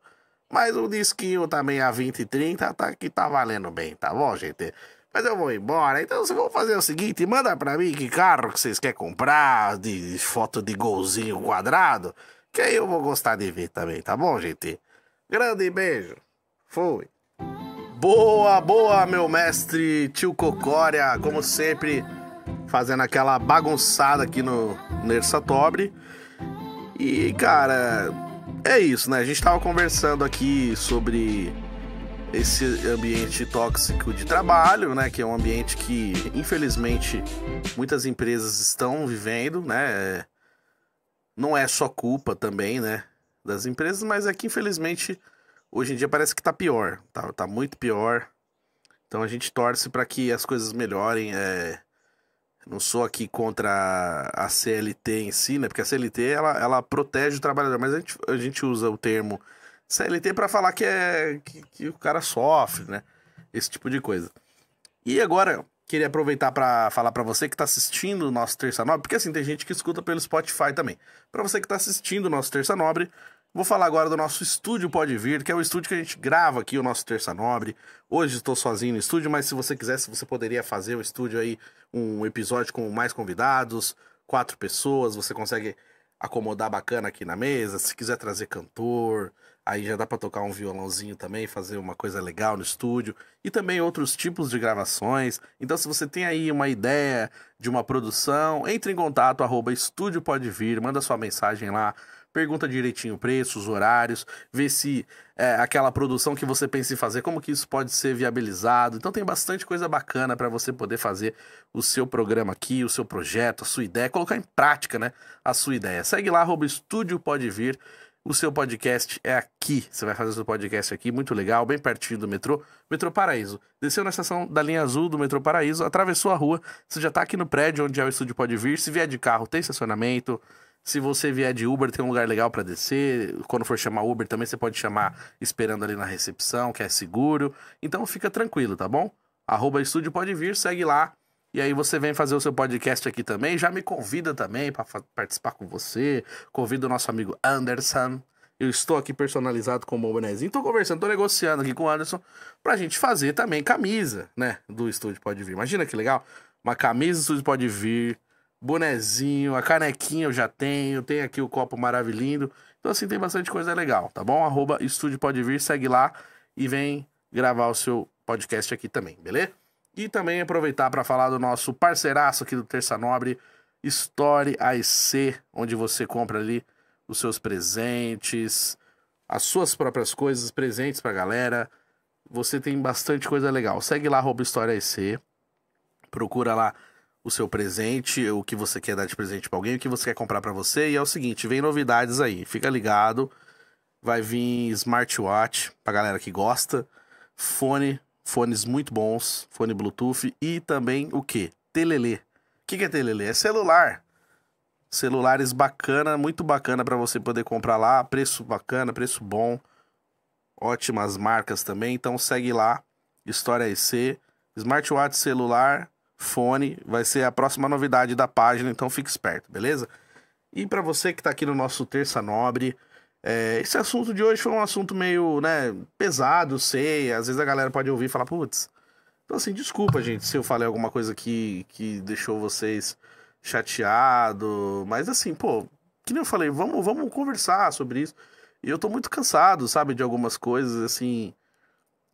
Mas o disquinho também a 20 e 30 que tá valendo bem, tá bom, gente? Mas eu vou embora, então vocês vão fazer o seguinte, manda pra mim que carro que vocês querem comprar, de foto de golzinho quadrado, que aí eu vou gostar de ver também, tá bom, gente? Grande beijo, fui. Boa, meu mestre tio Cocória, como sempre, fazendo aquela bagunçada aqui no Nersatobre. E, cara, é isso, né? A gente tava conversando aqui sobre esse ambiente tóxico de trabalho, né, que é um ambiente que, infelizmente, muitas empresas estão vivendo, né, não é só culpa também, né, das empresas, mas é que, infelizmente, hoje em dia parece que tá pior, tá muito pior. Então a gente torce para que as coisas melhorem. Não sou aqui contra a CLT em si, né? Porque a CLT ela protege o trabalhador, mas a gente usa o termo CLT para falar que o cara sofre, né? Esse tipo de coisa. E agora, queria aproveitar para falar para você que tá assistindo o nosso Terça Nobre, porque assim, tem gente que escuta pelo Spotify também. Para você que tá assistindo o nosso Terça Nobre, vou falar agora do nosso estúdio Pode Vir, que é o estúdio que a gente grava aqui o nosso Terça Nobre. Hoje estou sozinho no estúdio, mas se você quisesse, você poderia fazer o estúdio aí, um episódio com mais convidados, 4 pessoas, você consegue acomodar bacana aqui na mesa. Se quiser trazer cantor, aí já dá para tocar um violãozinho também, fazer uma coisa legal no estúdio. E também outros tipos de gravações. Então se você tem aí uma ideia de uma produção, entre em contato, @estúdio Pode Vir, manda sua mensagem lá. Pergunta direitinho o preço, os horários, vê se aquela produção que você pensa em fazer, como que isso pode ser viabilizado. Então tem bastante coisa bacana para você poder fazer o seu programa aqui, o seu projeto, a sua ideia, colocar em prática, né, a sua ideia. Segue lá, @estúdio Pode Vir, o seu podcast é aqui. Você vai fazer o seu podcast aqui, muito legal, bem pertinho do metrô Paraíso. Desceu na estação da linha azul do metrô Paraíso, atravessou a rua, você já tá aqui no prédio onde é o estúdio Pode Vir. Se vier de carro, tem estacionamento. Se você vier de Uber, tem um lugar legal pra descer. Quando for chamar Uber também, você pode chamar esperando ali na recepção, que é seguro. Então fica tranquilo, tá bom? @estúdio Pode Vir, segue lá. E aí você vem fazer o seu podcast aqui também. Já me convida também pra participar com você. Convida o nosso amigo Anderson. Eu estou aqui personalizado com o meu bonezinho. Tô conversando, tô negociando aqui com o Anderson pra gente fazer também camisa, né? Do Estúdio Pode Vir. Imagina que legal. Uma camisa do Estúdio Pode Vir. Bonezinho, a canequinha eu já tenho aqui o copo maravilhoso. Então assim, tem bastante coisa legal, tá bom? @estúdio Pode Vir, segue lá e vem gravar o seu podcast aqui também, beleza? E também aproveitar para falar do nosso parceiraço aqui do Terça Nobre, Story AEC, onde você compra ali os seus presentes, as suas próprias coisas, presentes pra galera. Você tem bastante coisa legal. Segue lá, @Story AEC, procura lá o seu presente, o que você quer dar de presente pra alguém, o que você quer comprar pra você. E é o seguinte, vem novidades aí, fica ligado. Vai vir smartwatch pra galera que gosta, fones muito bons, fone Bluetooth e também o quê? Telelê. O que é telelê? É celular. Celulares bacana, muito bacana pra você poder comprar lá, preço bacana, preço bom. Ótimas marcas também, então segue lá, História IC, smartwatch, celular, fone, vai ser a próxima novidade da página, então fique esperto, beleza? E pra você que tá aqui no nosso Terça Nobre, esse assunto de hoje foi um assunto meio, né, pesado, sei, às vezes a galera pode ouvir e falar, putz, então assim, desculpa, gente, se eu falei alguma coisa que deixou vocês chateados, mas assim, pô, que nem eu falei, vamos conversar sobre isso. E eu tô muito cansado, sabe, de algumas coisas, assim.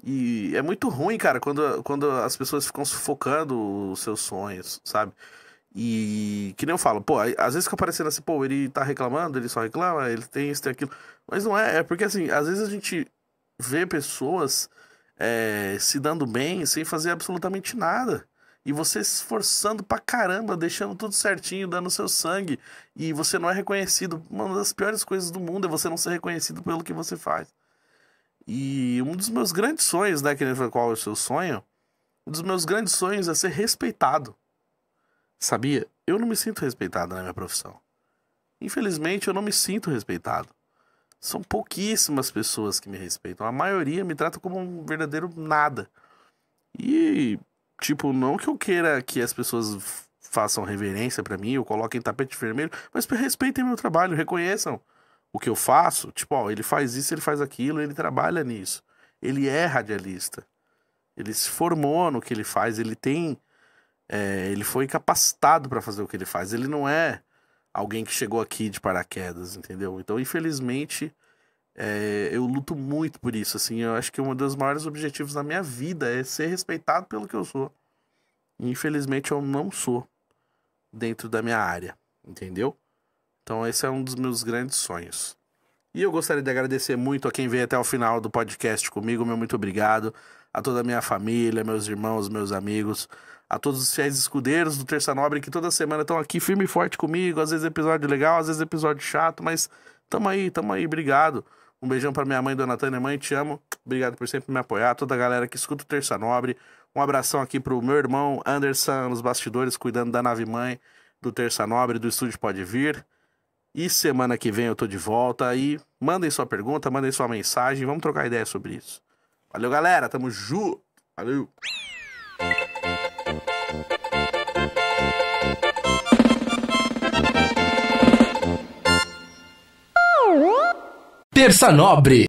E é muito ruim, cara, quando as pessoas ficam sufocando os seus sonhos, sabe? E que nem eu falo, pô, às vezes fica parecendo assim, pô, ele tá reclamando, ele só reclama, ele tem isso, tem aquilo. Mas não é porque assim, às vezes a gente vê pessoas se dando bem sem fazer absolutamente nada. E você se esforçando pra caramba, deixando tudo certinho, dando seu sangue. E você não é reconhecido. Uma das piores coisas do mundo é você não ser reconhecido pelo que você faz. E um dos meus grandes sonhos, né, que ele falou, qual é o seu sonho? Um dos meus grandes sonhos é ser respeitado. Sabia? Eu não me sinto respeitado na minha profissão. Infelizmente, eu não me sinto respeitado. São pouquíssimas pessoas que me respeitam. A maioria me trata como um verdadeiro nada. E, tipo, não que eu queira que as pessoas façam reverência pra mim, ou coloquem tapete vermelho, mas respeitem meu trabalho, reconheçam o que eu faço. Tipo, ó, ele faz isso, ele faz aquilo, ele trabalha nisso. Ele é radialista. Ele se formou no que ele faz, ele tem... ele foi capacitado pra fazer o que ele faz. Ele não é alguém que chegou aqui de paraquedas, entendeu? Então, infelizmente, eu luto muito por isso, assim. Eu acho que um dos maiores objetivos da minha vida é ser respeitado pelo que eu sou. E, infelizmente, eu não sou dentro da minha área, entendeu? Então, esse é um dos meus grandes sonhos. E eu gostaria de agradecer muito a quem veio até o final do podcast comigo. Meu muito obrigado. A toda a minha família, meus irmãos, meus amigos, a todos os fiéis escudeiros do Terça Nobre que toda semana estão aqui firme e forte comigo. Às vezes episódio legal, às vezes episódio chato, mas tamo aí, obrigado. Um beijão pra minha mãe, Dona Tânia. Mãe, te amo. Obrigado por sempre me apoiar. Toda a galera que escuta o Terça Nobre. Um abração aqui pro meu irmão Anderson, nos bastidores, cuidando da nave mãe do Terça Nobre, do Estúdio Pode Vir. E semana que vem eu tô de volta. E mandem sua pergunta, mandem sua mensagem. Vamos trocar ideia sobre isso. Valeu, galera. Tamo junto. Valeu. Terça Nobre.